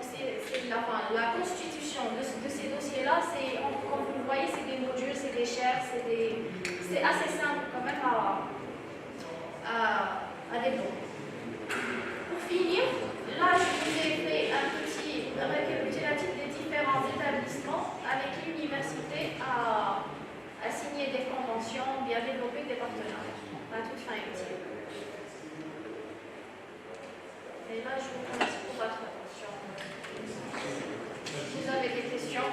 la constitution de ces dossiers-là, comme vous le voyez, c'est des modules, c'est des chaires, c'est assez simple quand même à développer. Pour finir, là, je vous ai fait un petit récapitulatif des différents établissements avec l'université à signer des conventions, bien développer des partenariats à toute fin utile. Et là, je vous remercie pour votre attention. Vous avez des questions?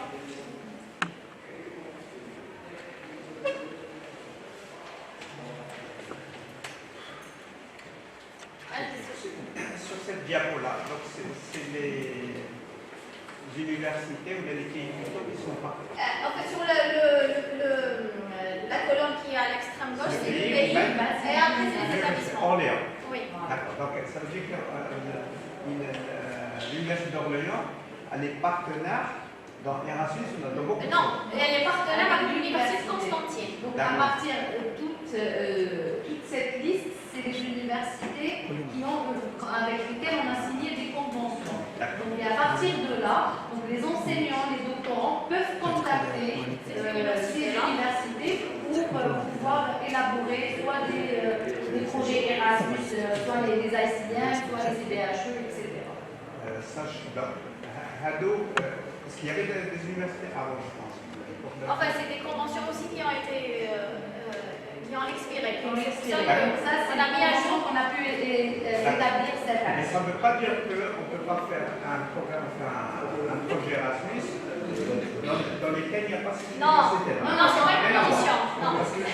Sur cette diapo-là, donc c'est les universités ou les pays qui sont pas. En fait, sur la colonne qui est à l'extrême gauche, c'est le pays, et après c'est les établissements. Orléans. Oui. D'accord. Donc ça veut dire que l'université d'Orléans, elle est partenaire dans Erasmus ou dans beaucoup de Non, elle est partenaire avec l'université de Constantine. Donc à partir de toute cette liste, c'est les universités avec lesquelles on a signé des conventions. Donc et à partir de là, donc les enseignants, les doctorants peuvent contacter ces universités pour pouvoir élaborer soit des projets Erasmus, soit les haïtiens, soit les CBHE, etc. Ça, je suis là. Hado, parce qu'il y avait des universités avant, je pense. Enfin, c'est des conventions aussi qui ont été qui ont expiré. Donc ça, c'est la mise à jour qu'on a pu établir cette année. Mais ça ne veut pas dire qu'on ne peut pas faire un programme, un projet Erasmus dans lequel il n'y a pas cette université. Non, c'est pas une condition. Parce que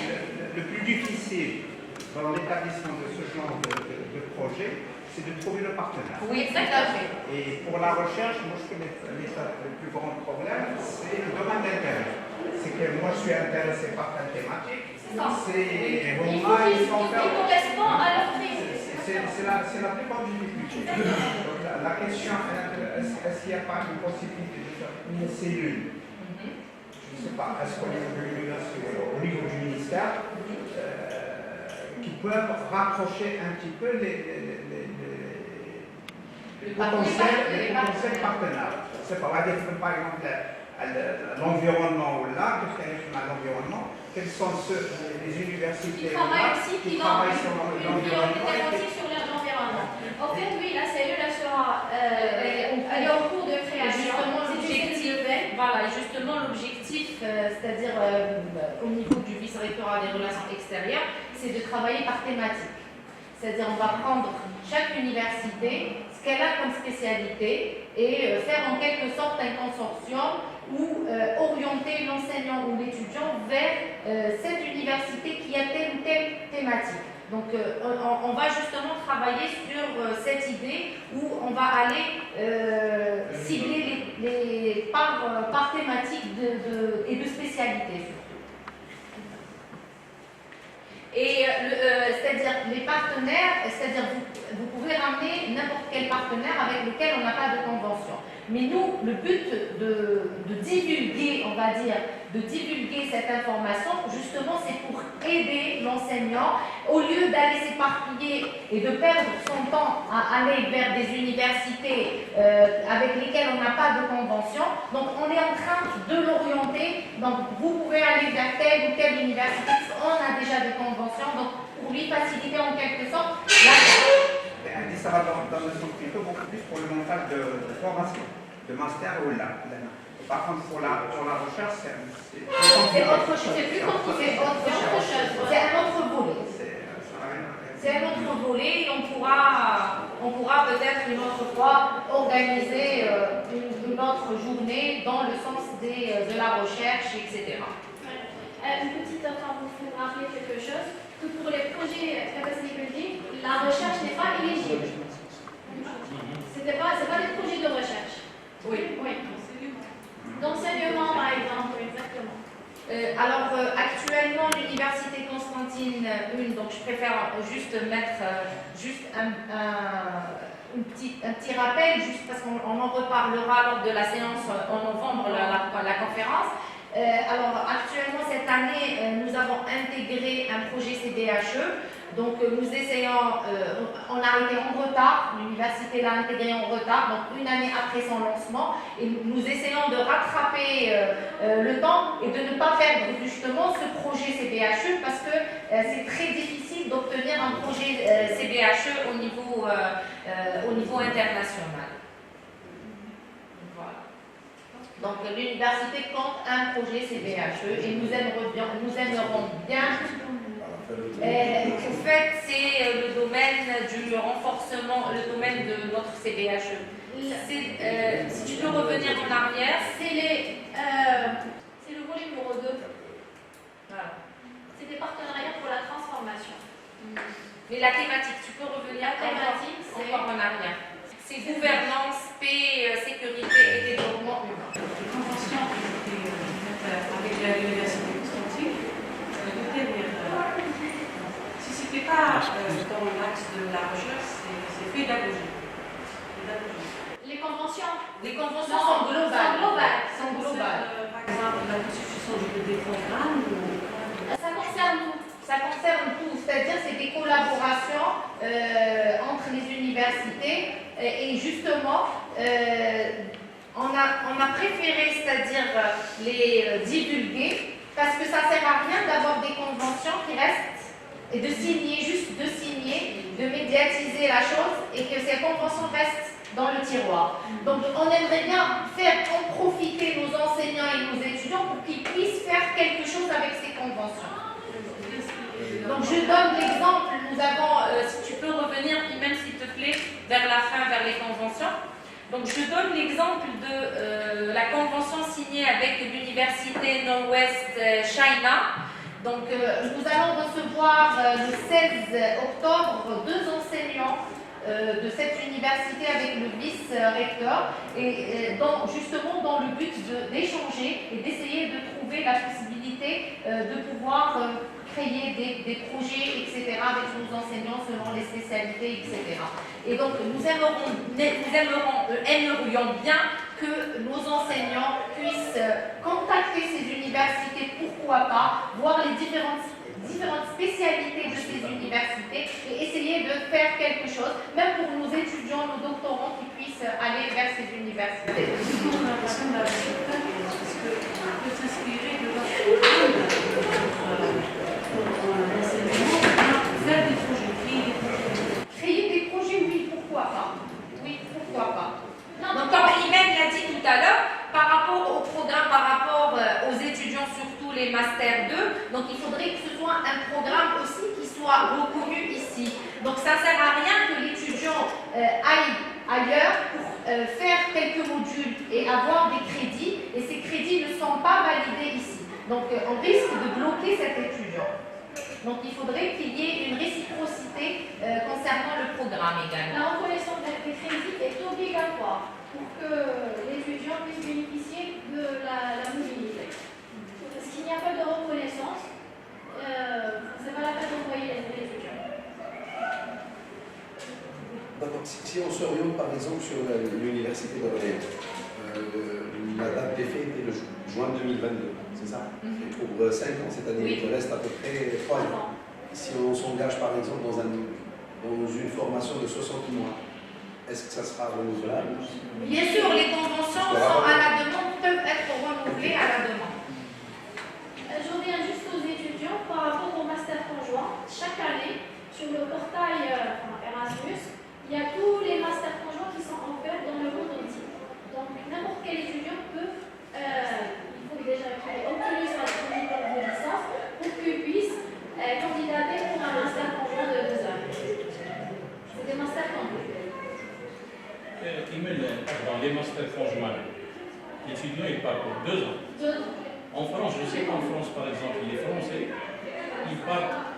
le plus difficile dans l'établissement de ce genre de projet, c'est de trouver le partenaire. Oui, exactement. Et pour la recherche, moi je connais le plus grand problème, c'est le domaine d'intérêt. C'est que moi je suis intéressé par telle thématique. C'est ça. C'est Il correspond à leur prise. c'est la plus grande difficulté. Donc, la question est-ce qu'il n'y a pas une possibilité de faire une cellule? Je ne sais pas, est-ce qu'au niveau de l'université, au niveau du ministère, qui peuvent rapprocher un petit peu les potentiels partenaires. C'est pas, par exemple, l'environnement ou là, qu'est-ce qu'il y a dans l'environnement? Quelles sont les universités qui travaillent sur l'environnement? sur l'environnement. En fait, oui, la cellule, elle est en cours de création. Justement, l'objectif, c'est-à-dire au niveau du vice-rectorat des relations extérieures, c'est de travailler par thématique. C'est-à-dire on va prendre chaque université, ce qu'elle a comme spécialité, et faire en quelque sorte un consortium ou orienter l'enseignant ou l'étudiant vers cette université qui a telle ou telle thématique. Donc on va justement travailler sur cette idée où on va aller cibler par thématique et de spécialité surtout. Et c'est-à-dire les partenaires, c'est-à-dire vous pouvez ramener n'importe quel partenaire avec lequel on n'a pas de convention. Mais nous, le but de divulguer, on va dire, de divulguer cette information, justement, c'est pour aider l'enseignant, au lieu d'aller s'éparpiller et de perdre son temps à aller vers des universités avec lesquelles on n'a pas de convention. Donc, on est en train de l'orienter. Donc, vous pouvez aller vers telle ou telle université. On a déjà des conventions. Donc, pour lui faciliter en quelque sorte la ça va dans le sens plutôt beaucoup plus pour le montage de formation, de master ou là. Par contre, pour la recherche, c'est autre chose. C'est plus compliqué. C'est un autre volet. C'est un autre volet et on pourra peut-être une autre fois organiser une autre journée dans le sens de la recherche, etc. une petite enfin, pour vous rappeler quelque chose, que pour les projets capacity building, la recherche n'est pas éligible. C'est pas des projets de recherche. Oui. Oui. D'enseignement, par exemple, exactement. Actuellement, l'Université Constantine 1, donc je préfère juste mettre un petit rappel, juste parce qu'on en reparlera lors de la séance en novembre, la conférence. Actuellement, cette année, nous avons intégré un projet CBHE. Donc, nous essayons, on a été en retard, l'université l'a intégré en retard, donc une année après son lancement, et nous essayons de rattraper le temps et de ne pas perdre justement ce projet CBHE parce que c'est très difficile d'obtenir un projet CBHE au niveau international. Voilà. Donc, l'université compte un projet CBHE et nous aimerons bien. En fait, c'est le domaine du renforcement, le domaine de notre CBHE. Si tu peux revenir en arrière, c'est le volet numéro 2. Voilà. C'est des partenariats pour la transformation. Mais la thématique, tu peux revenir La thématique, c'est encore en arrière. C'est gouvernance, paix, sécurité et développement humain. Les conventions qui étaient avec l'Université Constantine devaient si ce n'était pas dans l'axe de la recherche, c'est pédagogie. les conventions. Les conventions sont globales. Par exemple, la constitution des programmes Ça concerne tout. Ça concerne tout, c'est-à-dire c'est des collaborations entre les universités et justement on a préféré, c'est-à-dire les divulguer parce que ça ne sert à rien d'avoir des conventions qui restent et de signer, juste de signer, de médiatiser la chose et que ces conventions restent dans le tiroir. Donc on aimerait bien faire en profiter nos enseignants et nos étudiants pour qu'ils puissent faire quelque chose avec ces conventions. Donc je donne l'exemple, nous avons, si tu peux revenir, même s'il te plaît, vers la fin, vers les conventions. Donc je donne l'exemple de la convention signée avec l'Université Northwest China. Donc nous allons recevoir le 16 octobre 2 enseignants de cette université avec le vice-recteur et justement dans le but d'échanger et d'essayer de trouver la possibilité de pouvoir créer des projets, etc., avec nos enseignants selon les spécialités, etc. Et donc, nous aimerions bien que nos enseignants puissent contacter ces universités, pourquoi pas, voir les différentes spécialités de ces universités et essayer de faire quelque chose, même pour nos étudiants, nos doctorants qui puissent aller vers ces universités. on a l'impression de la résultat parce qu'on peut s'inspirer de leur programme. Faire des projets, créer des projets, oui, pourquoi pas. Oui, pourquoi pas. Non, donc, comme Imen l'a dit tout à l'heure, par rapport au programme, par rapport aux étudiants, surtout les Master 2, donc il faudrait que ce soit un programme aussi qui soit reconnu ici. Donc ça ne sert à rien que l'étudiant aille ailleurs pour faire quelques modules et avoir des crédits, et ces crédits ne sont pas validés ici. Donc on risque de bloquer cet étudiant. Donc il faudrait qu'il y ait une réciprocité concernant le programme également. La reconnaissance des crédits est obligatoire pour que l'étudiant puisse bénéficier de la mobilité. Parce qu'il n'y a pas de reconnaissance, c'est pas la peine d'envoyer les étudiants. D'accord. Si on s'oriente par exemple sur l'université d'Orléans, la date d'effet était le juin 2022, c'est ça? Pour 5 ans cette année, oui. Il reste à peu près 3 ans. Si on s'engage par exemple dans une formation de 60 mois, est-ce que ça sera renouvelable? Bien sûr, les conventions sont à la demande, peuvent être renouvelées à la demande. Je reviens juste aux étudiants par rapport au master conjoint. Chaque année, sur le portail Erasmus, il y a tous les masters conjoints qui sont offerts dans le monde entier. Donc, n'importe quel étudiant peut, il faut déjà qu'il ait obtenu sa diplôme de licence pour qu'il puisse candidater pour un master conjoint de 2 ans. C'est des masters conjoints. Dans les masters conjoints, l'étudiant il part pour 2 ans. 2 ans. En France, je sais qu'en France, par exemple, les Français, ils partent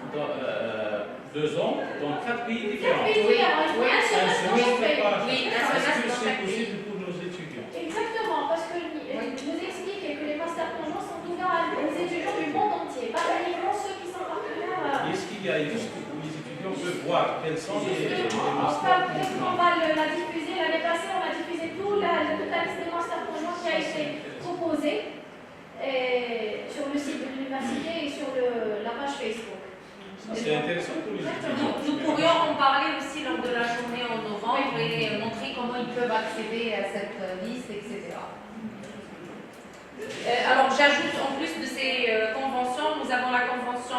2 ans dans 4 pays différents. Oui, un Un semestre en semestre fait. par Oui, un Est-ce semestre que dans c'est chaque possible pour nos étudiants? Exactement, parce que vous expliquez que les masters conjoints sont ouverts aux étudiants du monde entier, pas uniquement ceux qui sont partenaires. Est-ce qu'il y a une liste où les étudiants peuvent voir quels sont les On masters? va la diffuser l'année passée, on a diffusé toute la liste des masters conjoints qui a été proposée sur le site de l'université et sur la page Facebook. Ça, c'est intéressant pour les étudiants. Nous pourrions en parler aussi lors de la journée en novembre et montrer comment ils peuvent accéder à cette liste, etc. Alors, j'ajoute en plus de ces conventions, nous avons la convention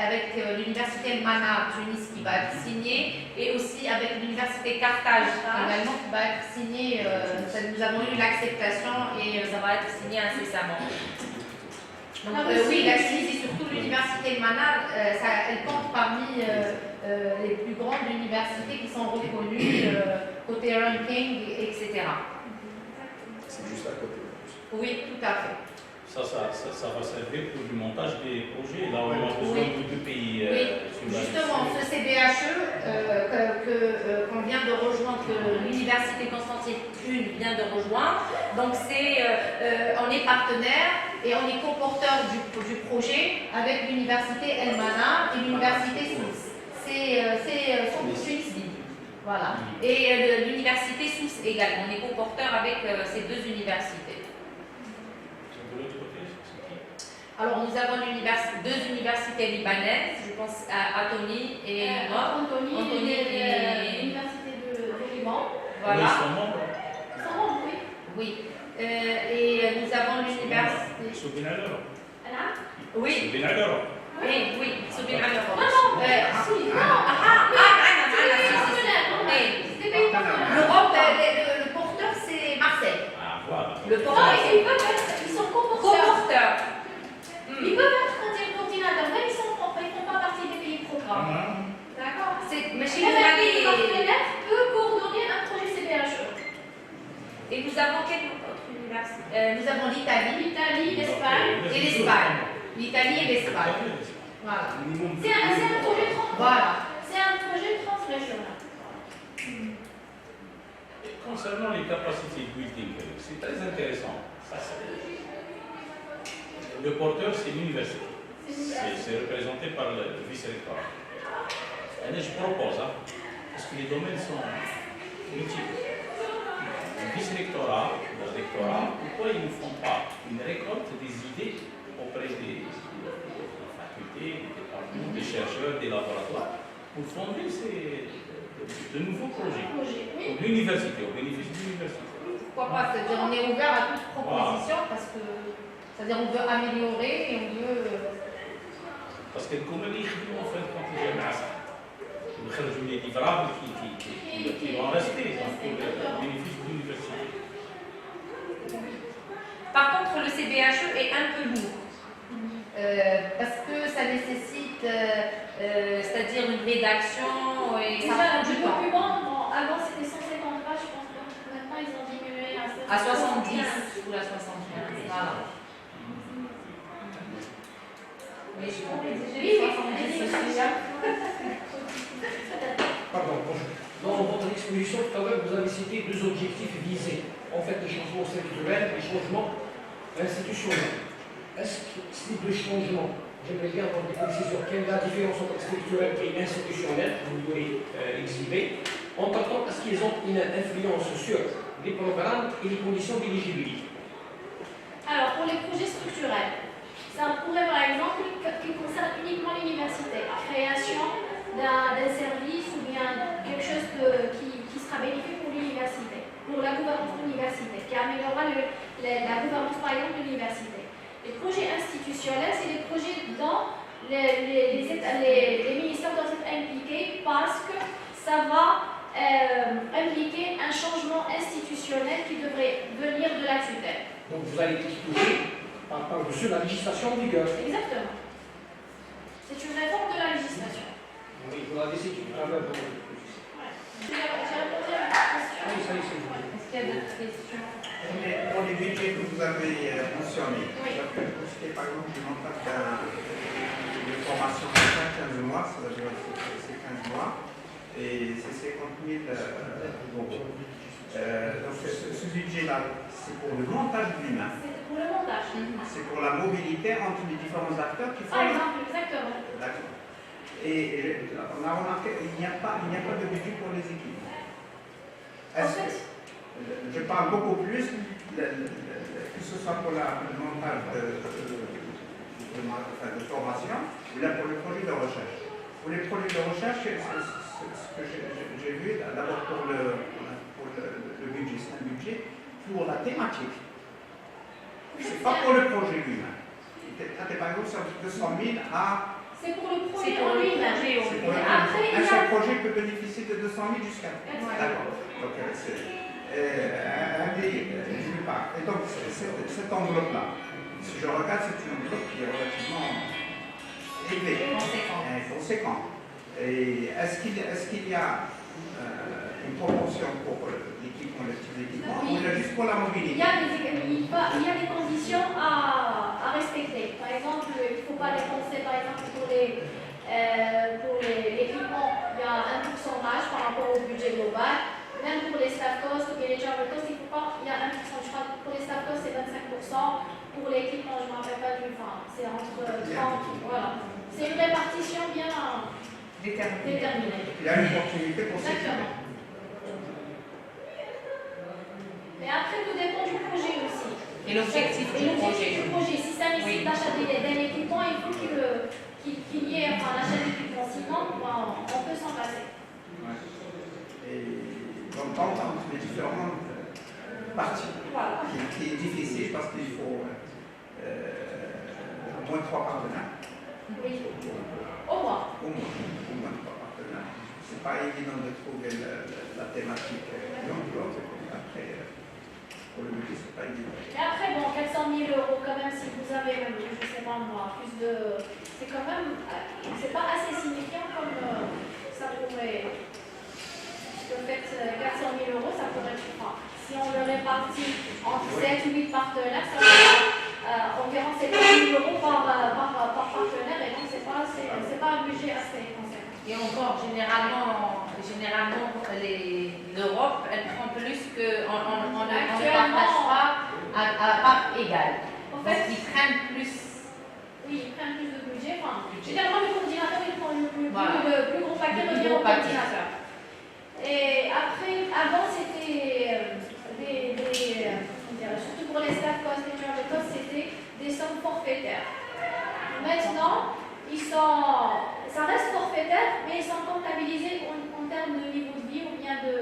Avec l'université Mana Tunis qui va être signée et aussi avec l'université Carthage également qui va être signée. Nous avons eu l'acceptation et ça va être signé incessamment. donc, oui, la Tunisie, surtout l'université Mana, elle compte parmi les plus grandes universités qui sont reconnues côté ranking, etc. C'est juste à côté. Oui, tout à fait. Ça va servir pour le montage des projets. Là, on a besoin de 2 pays. Sur la Justement, ce CBHE qu'on vient de rejoindre, que l'université Constantine I vient de rejoindre, donc on est partenaire et on est co-porteur du projet avec l'université El Mana et l'université Sousse. C'est son ici. Voilà. Et l'université Sousse également. On est co-porteur avec ces 2 universités. De l'autre côté, c'est qui? Alors, nous avons 2 universités libanaises, je pense à Antony et Antony Antony et- l'université de Liban. voilà. Ils sont membres. Ils sont membres, oui. Oui. Et nous avons l'université. Ils alors. Anna? Oui, Ils alors. oui, Soubine à l'Europe. Non, Si. c'est des pays partenaires. L'Europe, le porteur, c'est Marseille. Ah, voilà. Le Non, porteur, ils sont co-porteurs. co-porteur. Ils peuvent être coordinateurs, même ils ne font pas partie des pays programmes. D'accord? Mais chez Même un pays les partenaire peut coordonner un projet CBHE. Et nous avons quelle autre université? Nous avons l'Italie L'Italie, l'Espagne. et l'Espagne. L'Italie et l'Espagne. Voilà. C'est un projet Voilà. C'est un projet transrégional. Concernant les capacités building, c'est très intéressant. Le porteur, c'est l'université. C'est représenté par le vice-rectorat. Et je propose, parce que les domaines sont multiples. Le vice-rectorat, le rectorat, pourquoi ils ne font pas une récolte des idées auprès des facultés, des départements, des chercheurs, des laboratoires, pour fonder de nouveaux projets pour l'université, au bénéfice de l'université. Pourquoi pas? C'est-à-dire on est ouvert à toute proposition parce que c'est-à-dire on veut améliorer et on veut. Parce que comme les étudiants en fait quand ils viennent à ça, ils خرجوا les livrables qui vont rester donc, pour le bénéfice de l'université. Par contre, le CBHE est un peu lourd. Parce que ça nécessite, c'est-à-dire une rédaction et ça prend du temps. Bon, avant c'était 150 pages, je pense que maintenant ils ont diminué À 70 ou à 75. Voilà. Mais je crois que Oui, oui, 70 Pardon, bonjour. Dans votre exposition, tout à l'heure, vous avez cité 2 objectifs visés. En fait, les changements structurels et les changements institutionnels. Est-ce que ces 2 changements, j'aimerais bien avoir des précisions, quelle est la différence entre structurel et institutionnel, vous devez exhiber, en tant est-ce qu'ils ont une influence sur les programmes et les conditions d'éligibilité? Alors, pour les projets structurels, ça pourrait par exemple qui concerne uniquement l'université, la création d'un service ou bien quelque chose qui sera bénéfique pour l'université, pour la gouvernance de l'université, qui améliorera la gouvernance par exemple de l'université. Les projets institutionnels, c'est des projets dont les ministères doivent être impliqués parce que ça va impliquer un changement institutionnel qui devrait venir de la tutelle. Donc vous allez toucher par-dessus la législation en vigueur. Exactement. C'est une réforme de la législation. Oui, vous l'avez cité tout à l'heure. J'ai répondu à la question. Oui, ça y est, c'est bon. Est-ce qu'il y a d'autres questions? Pour les budgets que vous avez mentionnés, Oui. pour ce qui est par exemple du montage de formation à 15 mois, ça veut dire c'est 15 mois, et c'est 50 000 euros. Donc ce budget-là, c'est pour le montage lui-même. C'est pour le montage. C'est pour la mobilité entre les différents acteurs qui font. Par exemple, exactement. D'accord. Et on a remarqué qu'il n'y a pas de budget pour les équipes. En fait, Je parle beaucoup plus, que ce soit pour le montage de formation ou là pour le projet de recherche. Pour les projets de recherche, ce que j'ai vu, d'abord pour le budget, c'est un budget pour la thématique. C'est pas pour le projet lui-même. Par exemple, sur 200 000 à. c'est pour le projet C'est pour en le lui-même. projet. C'est pour Après, il y un a- seul projet peut bénéficier de 200 000 jusqu'à. Exactement. D'accord. Donc, je ne pas. Et donc, cette enveloppe-là, si je regarde, c'est une enveloppe qui est relativement élevée. Conséquente. Et est-ce qu'il y a une proportion pour l'équipement, le type d'équipement, ou juste pour la mobilité? Il y a des conditions à respecter. Par exemple, il ne faut pas dépenser, par exemple, pour l'équipement, il y a un pourcentage par rapport au budget global. Même pour les staff costs ou bien les travel costs, il y a 1%. Je crois que pour les staff costs, c'est 25%. Pour l'équipement, je ne me rappelle pas du fin. C'est entre 30. Voilà. C'est une répartition bien déterminée. Il y a une opportunité pour ça. Exactement. Mais après, tout dépend du projet aussi. Et l'objectif Et du l'objectif projet. du projet. Si ça nécessite l'achat d'un équipement, il faut qu'il y ait l'achat d'équipement. Sinon, on peut s'en passer. Et l'entente entre les différentes parties, Voilà. qui est difficile parce qu'il faut au moins 3 partenaires. Oui. Au moins. Au moins 3 partenaires. C'est pas évident de trouver la thématique l'emploi. Après, pour le budget, c'est pas évident. Et après, bon, 400 000 euros quand même, si vous avez même, je sais pas moi, plus de... C'est quand même... C'est pas assez signifiant comme ça pourrait... Le fait 400 000 euros, ça pourrait être... Enfin, si on le répartit entre 7 ou 8 partenaires, ça fait environ 70 000 euros par partenaire, et donc c'est pas un budget assez conséquent. Et encore, généralement l'Europe, elle prend plus que... On ne partage pas à part égale. En Donc, fait, ils prennent plus. oui, ils prennent plus de budget. Enfin, généralement, le coordinateur, il prend le plus gros paquet, Le plus revient gros au paquet. coordinateur. Et après, avant, c'était surtout pour les staff costs, les travel costs, c'était des sommes forfaitaires. Maintenant, ça reste forfaitaire, mais ils sont comptabilisés en termes de niveau de vie ou bien de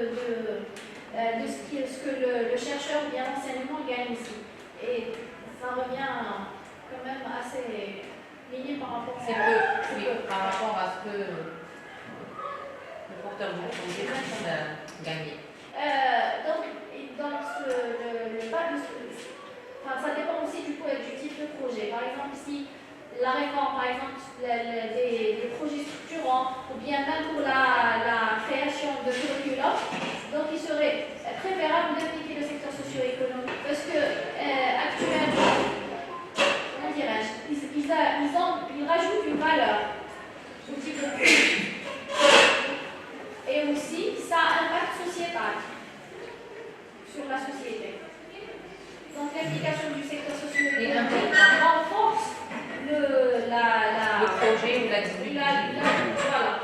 ce que le chercheur ou bien l'enseignement gagne ici. Et ça revient quand même assez minime par rapport C'est peu, oui, par rapport à ce que le porteur du projet a gagné. Ça dépend aussi du type de projet. Par exemple, si la réforme, par exemple, des projets structurants, ou bien même pour la création de curriculum, donc il serait préférable d'impliquer le secteur socio-économique parce que actuellement, comment dirais-je, ils rajoutent une valeur au type de projet. Et aussi, ça a un impact sociétal sur la société. Donc l'implication du secteur socio-économique renforce le projet ou l'activité. Voilà.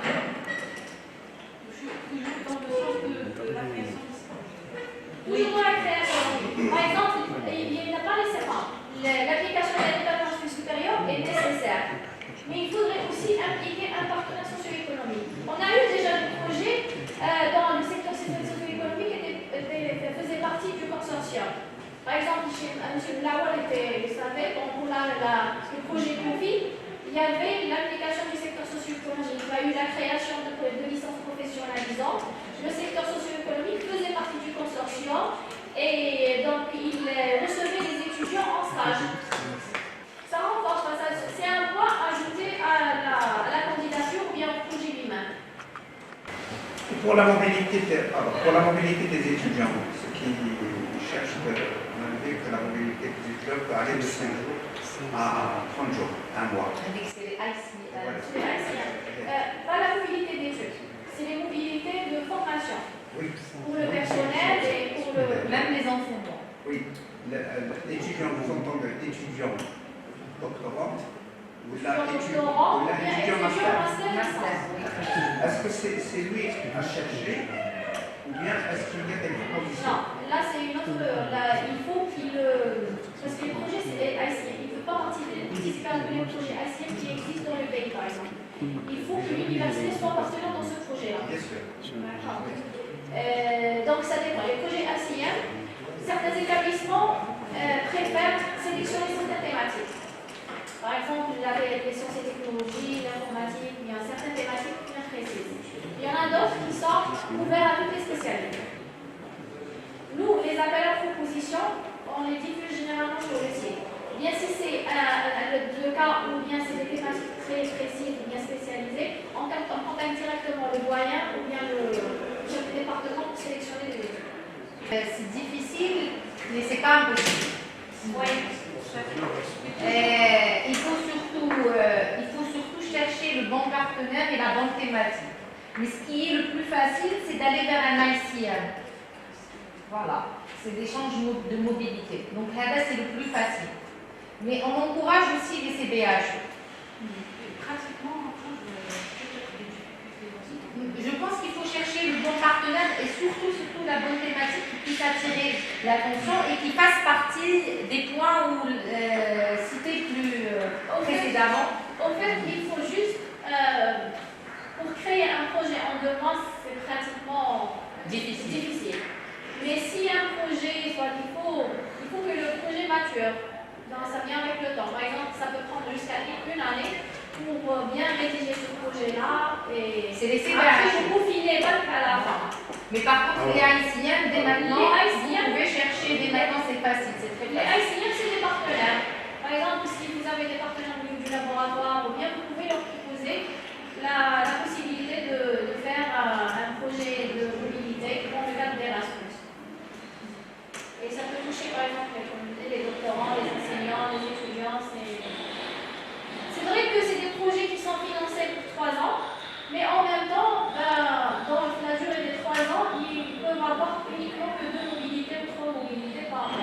Toujours dans le sens de la création. Toujours dans la création. Par exemple, il n'a pas laissé l'application de l'éducation supérieure est nécessaire. Mais il faudrait aussi impliquer un partenaire socio-économique. On a eu déjà des projets dans le secteur socio-économique qui faisait partie du consortium. Par exemple, M. Blauer le savait, pour le projet Covid, il y avait l'application du secteur socio-économique. Il y a eu la création de licences professionnalisantes. Le secteur socio-économique faisait partie du consortium et donc il recevait les étudiants en stage. Ça renforce, c'est un point ajouté à la candidature ou bien au projet lui-même. Pour la mobilité des étudiants, ce qui cherche de demander que la mobilité des étudiants peut aller de 5 jours à 30 jours, un mois. Avec ces Voilà. C'est haïtien. Pas la mobilité d'études, c'est les mobilités de formation. Oui, Pour le personnel et pour le... même les enseignants. oui. L'étudiant, vous entendez, étudiant doctorant ou Doctorant, ou bien l'étudiant étudiant master. master licence. Est-ce que c'est lui à chercher ou bien est-ce qu'il y a des propositions? Non, là c'est une autre. Là, il faut qu'il. Parce que les projets c'est haïtien. Il ne peut pas participer à tous les projets haïtiens qui existent dans le pays, par exemple. Il faut que l'université soit partenaire dans ce projet-là. Bien sûr. D'accord. Donc ça dépend. Les projets haïtiens, certains établissements préfèrent sélectionner certaines thématiques. Par exemple, les sciences et technologies, l'informatique, il y a certaines thématiques bien précises. Il y en a d'autres qui sont ouverts à toutes les spécialités. Nous, les appels à propositions, on les diffuse généralement sur le site. Bien si c'est le cas où bien c'est des thématiques très précises ou bien spécialisées, on contacte directement le doyen ou bien le chef de département pour sélectionner les études. C'est difficile, mais c'est pas impossible. Oui. Il faut surtout chercher le bon partenaire et la bonne thématique. Mais ce qui est le plus facile, c'est d'aller vers un ICM. Voilà, c'est l'échange de mobilité. Donc là, c'est le plus facile. Mais on encourage aussi les CBH. Pratiquement, peut-être des difficultés aussi. Je pense qu'il faut chercher le bon partenaire et surtout la bonne thématique qui puisse attirer l'attention et qui fasse partie des points où cités plus précédemment. En fait, il faut juste, pour créer un projet en 2 mois, c'est pratiquement difficile. Mais si un projet, il faut que le projet mature. Donc, ça vient avec le temps. Par exemple, ça peut prendre jusqu'à 1 année pour bien rédiger ce projet-là. Et C'est les après, CBH. vous peaufinez même à la fin. Mais par contre, les ICM, dès maintenant, Les vous ICM, pouvez chercher, dès maintenant, c'est facile, c'est très les facile. ICM, c'est des partenaires. Par exemple, si vous avez des partenaires au niveau du laboratoire, ou bien vous pouvez leur proposer la possibilité de faire un projet de mobilité dans le cadre d'Erasmus. Et ça peut toucher par exemple les communautés, les doctorants, les enseignants, les étudiants. C'est vrai que c'est des projets qui sont financés pour 3 ans, mais en même temps, dans la durée des 3 ans, ils peuvent avoir uniquement que 2 mobilités ou 3 mobilités par an.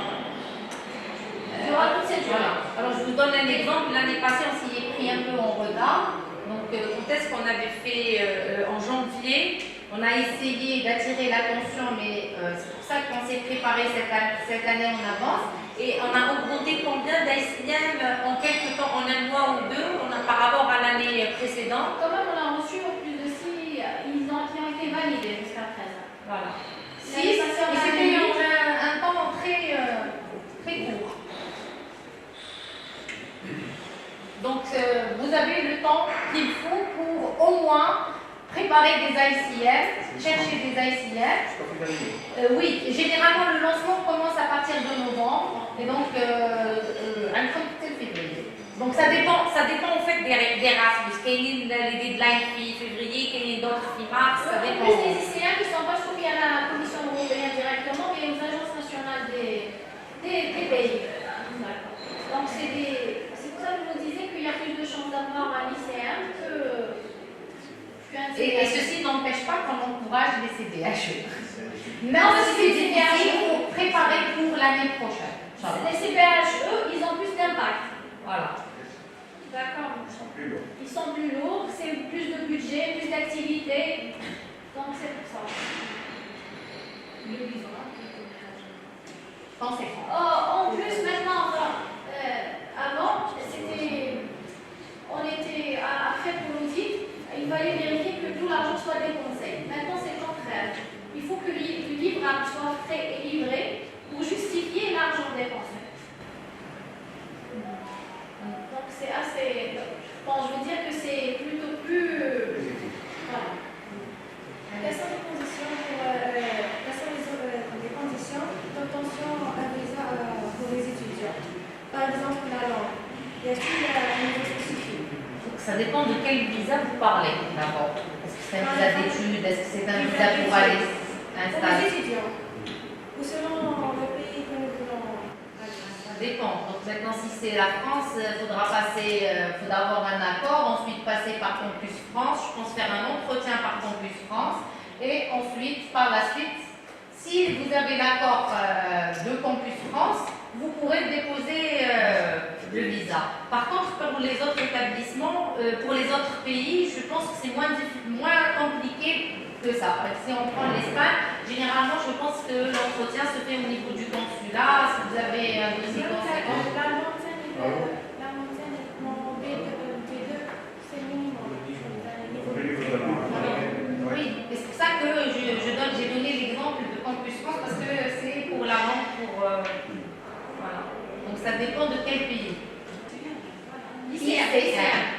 Il y aura toute cette durée. Voilà. Alors, je vous donne un exemple. L'année passée, on s'y est pris un peu en retard. Donc, le test qu'on avait fait en janvier, on a essayé d'attirer l'attention, mais c'est pour ça qu'on s'est préparé cette année en avance. Et on a augmenté combien d'ICM en quelques temps, en 1 mois ou 2, par rapport à l'année précédente. Quand même, on a reçu plus de 6, qui ont été validés jusqu'à présent. Voilà. L'année 6, passée, on et a c'était eu- un temps très court. Donc, vous avez le temps qu'il faut pour au moins préparer des ICM, chercher des ICM. Oui, généralement le lancement commence à partir de novembre et donc à la fin de février. Donc ça dépend en fait d'Erasmus. Quel est les deadlines qui février, quel est d'autres qui mars, ça En dépend. plus, les ICM qui ne sont pas soumis à la Commission européenne directement, mais aux agences nationales des pays. Donc c'est pour ça que je vous disais qu'il y a plus de chances d'avoir un ICM qu'un Et CBH. ceci n'empêche pas qu'on encourage les CDHE. Non, Même mais si c'est c'est des difficile, CDHE. pour préparer pour l'année prochaine. Les CBH, eux, ils ont plus d'impact. Voilà. D'accord. Ils sont plus lourds. Ils sont plus lourds, c'est plus de budget, plus d'activités. Donc c'est pour ça. Pensez. En plus, maintenant, avant, on était après pour l'audit, il fallait vérifier que tout l'argent soit dépensé. Maintenant, c'est le contraire. Il faut que le livrable soit fait et livré pour justifier l'argent dépensé. Donc, c'est assez. Bon, je veux dire que c'est plutôt plus. Voilà. Quelles sont les conditions d'obtention d'un visa pour les étudiants? Par exemple, la langue. Y a-t-il un niveau spécifique? Ça dépend de quel visa vous parlez d'abord. Est-ce que c'est un visa d'études? Est-ce que c'est un visa pour aller Pour les installer? étudiants. Ou selon le pays Donc maintenant, si c'est la France, il faudra avoir un accord, ensuite passer par Campus France, je pense faire un entretien par Campus France, et ensuite, par la suite, si vous avez l'accord de Campus France, vous pourrez déposer le visa. Par contre, pour les autres établissements, pour les autres pays, je pense que c'est moins compliqué que ça. Si on prend l'Espagne, généralement, je pense que l'entretien se fait au niveau du consulat. Si vous avez un dossier conséquent. La montagne, mon B2, c'est minimum. Oui, et c'est pour ça que j'ai donné l'exemple de Campus France parce que c'est pour la langue, voilà. Donc ça dépend de quel pays. Ici, c'est ICM.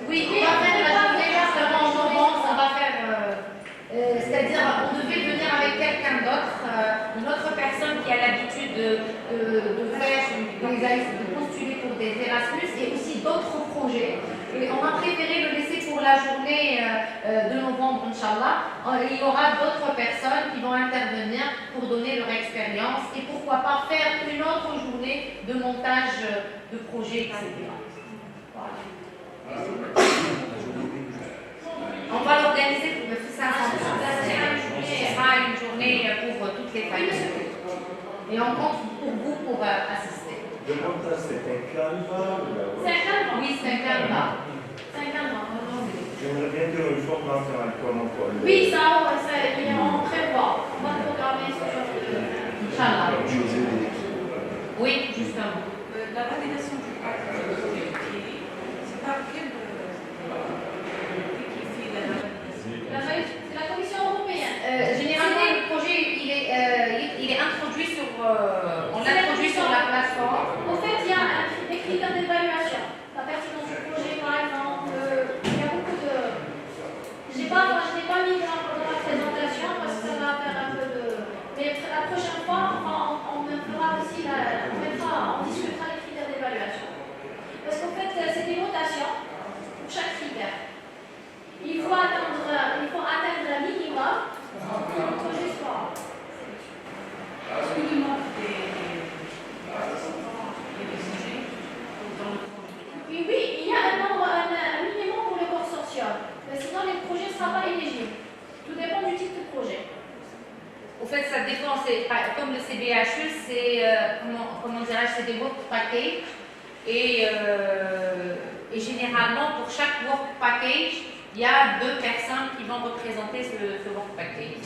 Oui, on va faire la journée justement en novembre, on va faire, c'est-à-dire on devait venir avec quelqu'un d'autre, une autre personne qui a l'habitude de postuler pour des Erasmus et aussi d'autres projets. Et on a préféré le laisser pour la journée de novembre, Inch'Allah. Il y aura d'autres personnes qui vont intervenir pour donner leur expérience et pourquoi pas faire une autre journée de montage de projet, etc. Voilà. On va l'organiser pour le faire ça ensemble. Ce sera une journée pour toutes les familles. Et on compte pour vous pour assister. Le montage, c'est un canevas C'est un canevas. Oui, c'est un canevas. C'est un canevas. J'aimerais bien dire une formation à l'école emploi. Oui, ça, on prévoit. On va programmer ce genre de... Inch'Allah. Oui, justement. La validation du pacte c'est pas quel qui fait la validation? C'est la Commission européenne. Généralement, le projet, il est introduit sur... on l'introduit sur la plateforme. En fait, il y a des critères d'évaluation. La pertinence du projet, par exemple, il y a beaucoup de... Je n'ai pas mis dans la présentation parce que ça va faire un peu de... Mais la prochaine fois, on fera aussi on discutera des critères d'évaluation. Parce qu'en fait, c'est des notations pour chaque critère. Il faut atteindre un minimum pour que le projet soit... Est-ce qu'il manque des sujets dans le projet? Oui, il y a un minimum pour le consortium. Mais sinon, le projet ne sera pas éligible. Tout dépend du type de projet. Au fait, ça dépend. Comme le CBHE, c'est comment dirais-je, c'est des work packages. Et généralement, pour chaque work package, il y a 2 personnes qui vont représenter ce work package.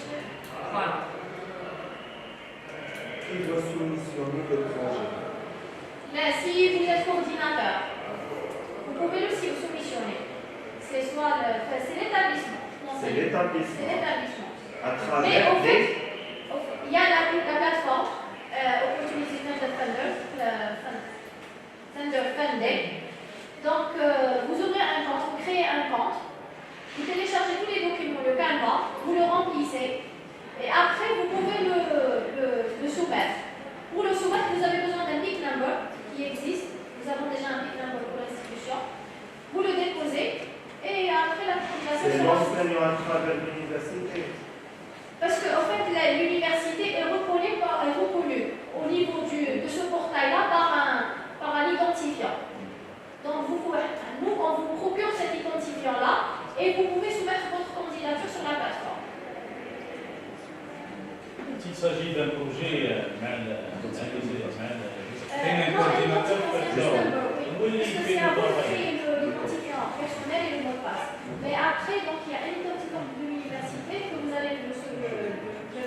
Voilà. Qui doit soumissionner le projet? Mais si vous êtes coordinateur, vous pouvez le soumissionner. C'est l'établissement. C'est l'établissement. C'est l'établissement. À Mais travers en fait, il y a la plateforme Opportunity Thunder Funding. Donc, vous ouvrez un compte, vous créez un compte, vous téléchargez tous les documents, le canevas, vous le remplissez, et après, vous pouvez le soumettre. Pour le soumettre, vous avez besoin d'un big number qui existe. Nous avons déjà un big number pour l'institution. Vous le déposez, et après la présentation... C'est l'enseignant à travers l'université. Parce qu'en fait, l'université est reconnue au niveau de ce portail-là par un identifiant. Donc, nous, on vous procure cet identifiant-là et vous pouvez soumettre votre candidature sur la plateforme. Il s'agit d'un projet Non, parce que c'est à vous de créer l'identifiant personnel et le mot de passe. Mais après, donc, il y a un identifiant de l'université que vous allez le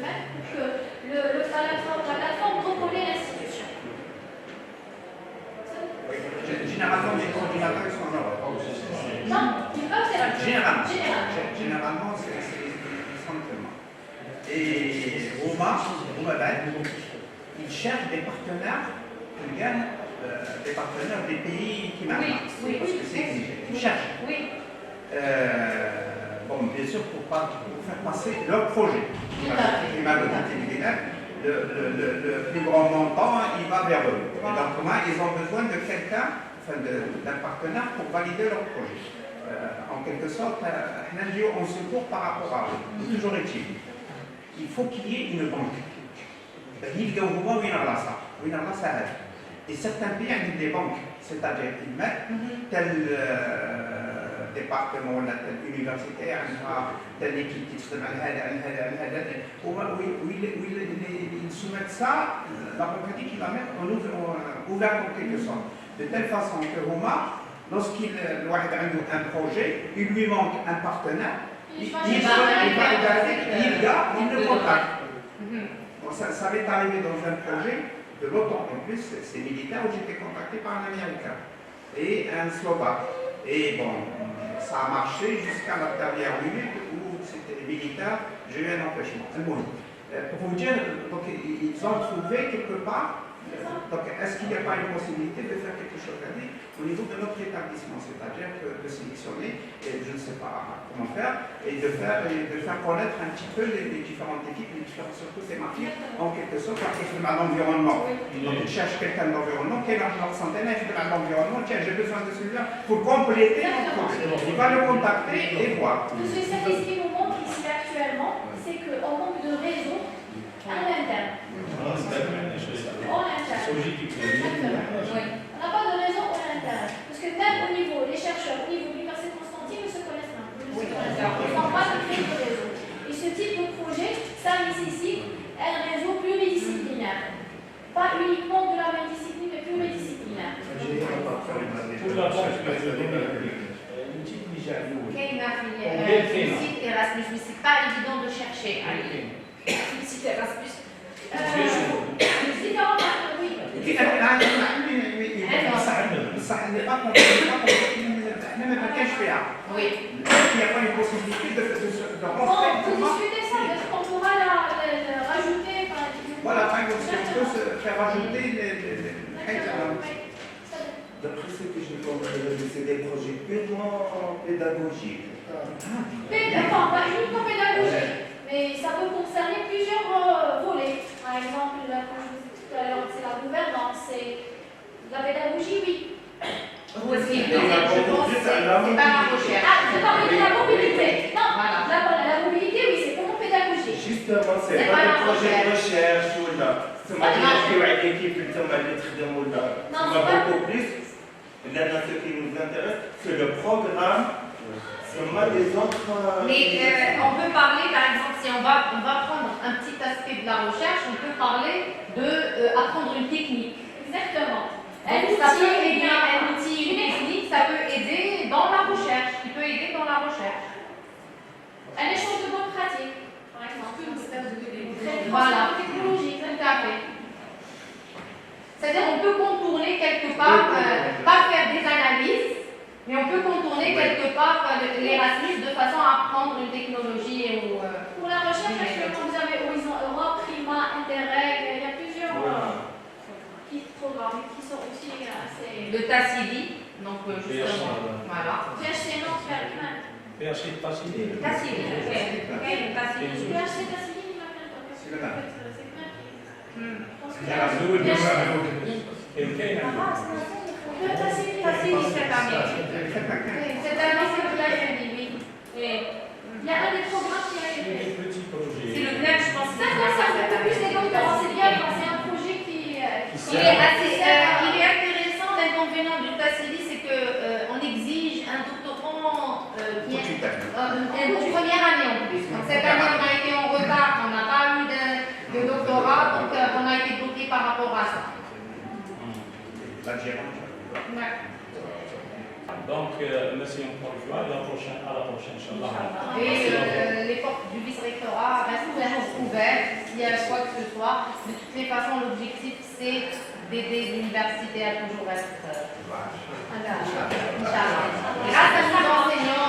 mettre pour que la plateforme reconnaît l'institution. Généralement, les coordinateurs sont en Europe. Non, ils peuvent faire. Généralement, ils sont tellement. Et Roma, ils cherchent des partenaires qui gagnent des partenaires des pays qui marchent. Oui, parce que c'est exigé. Ils cherchent. Oui. Bon, bien sûr, pour faire passer leur projet. Le plus grand montant, il va vers eux. Et donc, comment ils ont besoin de quelqu'un, d'un partenaire pour valider leur projet. En quelque sorte, on se court par rapport à eux. Toujours est-il, il faut qu'il y ait une banque. Et certains pays ont des banques, c'est-à-dire qu'ils mettent tel département ou telle université, telle équipe qui se demande, ils soumettent ça, la banque dit qu'ils la mettent en ouvert en quelque sorte. De telle façon que Roma, lorsqu'il a un projet, il lui manque un partenaire, il le contacte. Bon, ça m'est arrivé dans un projet de l'OTAN. En plus, c'est militaire où j'étais contacté par un Américain et un Slovaque. Et bon, ça a marché jusqu'à la dernière minute où c'était militaire, j'ai eu un empêchement. Pour vous dire, donc, ils ont trouvé quelque part. Donc, est-ce qu'il n'y a pas une possibilité de faire quelque chose au niveau de notre établissement, c'est-à-dire de sélectionner, et je ne sais pas comment faire, et de faire connaître un petit peu les différentes équipes, les différentes surtout thématiques, en quelque sorte, parce que c'est dans l'environnement. Donc, ils cherchent quelqu'un de l'environnement, quel est leur centaine, je dans l'environnement, tiens, j'ai besoin de celui-là pour compléter mon projet. Il va le contacter et voir. Tout ce qui nous montre ici actuellement, c'est qu'on manque de réseau à l'interne. En interne. On n'a pas de réseau en interne. Parce que même au niveau, les chercheurs, au niveau de l'Université de Constantine ne se connaissent pas. Ils n'ont pas de réseau. Et ce type de projet, ça nécessite un réseau pluridisciplinaire. Pas uniquement de la même discipline, mais pluridisciplinaire. Pour la banque, une petite site Erasmus, mais c'est pas évident de chercher. Le site Erasmus. Oui. Il n'y a pas une possibilité de rentrer. Vous discutez ça, peut-être qu'on pourra rajouter. Voilà, par exemple, si on peut se faire rajouter les. D'après ce que j'ai compris, c'est des projets purement pédagogiques. Pas uniquement pédagogique, mais ça peut concerner plusieurs volets. Par exemple, c'est la gouvernance, c'est la pédagogie, oui. Ou est-ce qu'il peut être, je pense, c'est pas la recherche. Ah, vous parlez de la mobilité. Non, la mobilité, oui, c'est comment pédagogie. Justement, c'est pas des projets de recherche ou là. C'est ma équipe, c'est beaucoup plus. Là, ce qui nous intéresse, c'est le programme. C'est des autres. Mais on peut parler, par exemple, si on va prendre un petit aspect de la recherche, on peut parler d'apprendre une technique. Exactement. Ça peut aider un outil, une technique, ça peut aider dans la recherche. Il peut aider dans la recherche. Un échange de bonnes pratiques, par exemple. Voilà. Technologie, tout à fait. C'est-à-dire on peut contourner quelque part, pas faire des analyses, mais on peut contourner quelque part l'Erasmus de façon à apprendre une technologie. Pour la recherche, actuellement, vous avez Horizon Europe, Prima, Interreg, il y a plusieurs programmes qui sont aussi assez. Le Tassili, donc justement, voilà. PHC, non, PHC Tassili. Tassili, ok. PHC Tassili, il m'a c'est le même. Tassili cette année. Cette année, c'est le PHC, oui. Il y a un des programmes qui a été fait. C'est le CNEP, je pense. Ça fait plus des doctorants, c'est bien, c'est un projet qui. Il est intéressant. L'inconvénient du Tassili, c'est qu'on exige un doctorant en première année en plus. Donc cette année, on a été en retard, on n'a pas eu de doctorat, donc on a été bloqué par rapport à ça. Donc, merci encore une fois, à la prochaine, Inch'Allah. Et les portes du vice-rectorat restent toujours ouvertes s'il y a quoi que ce soit. De toutes les façons, l'objectif, c'est d'aider l'université à toujours être. Grâce à nos enseignants.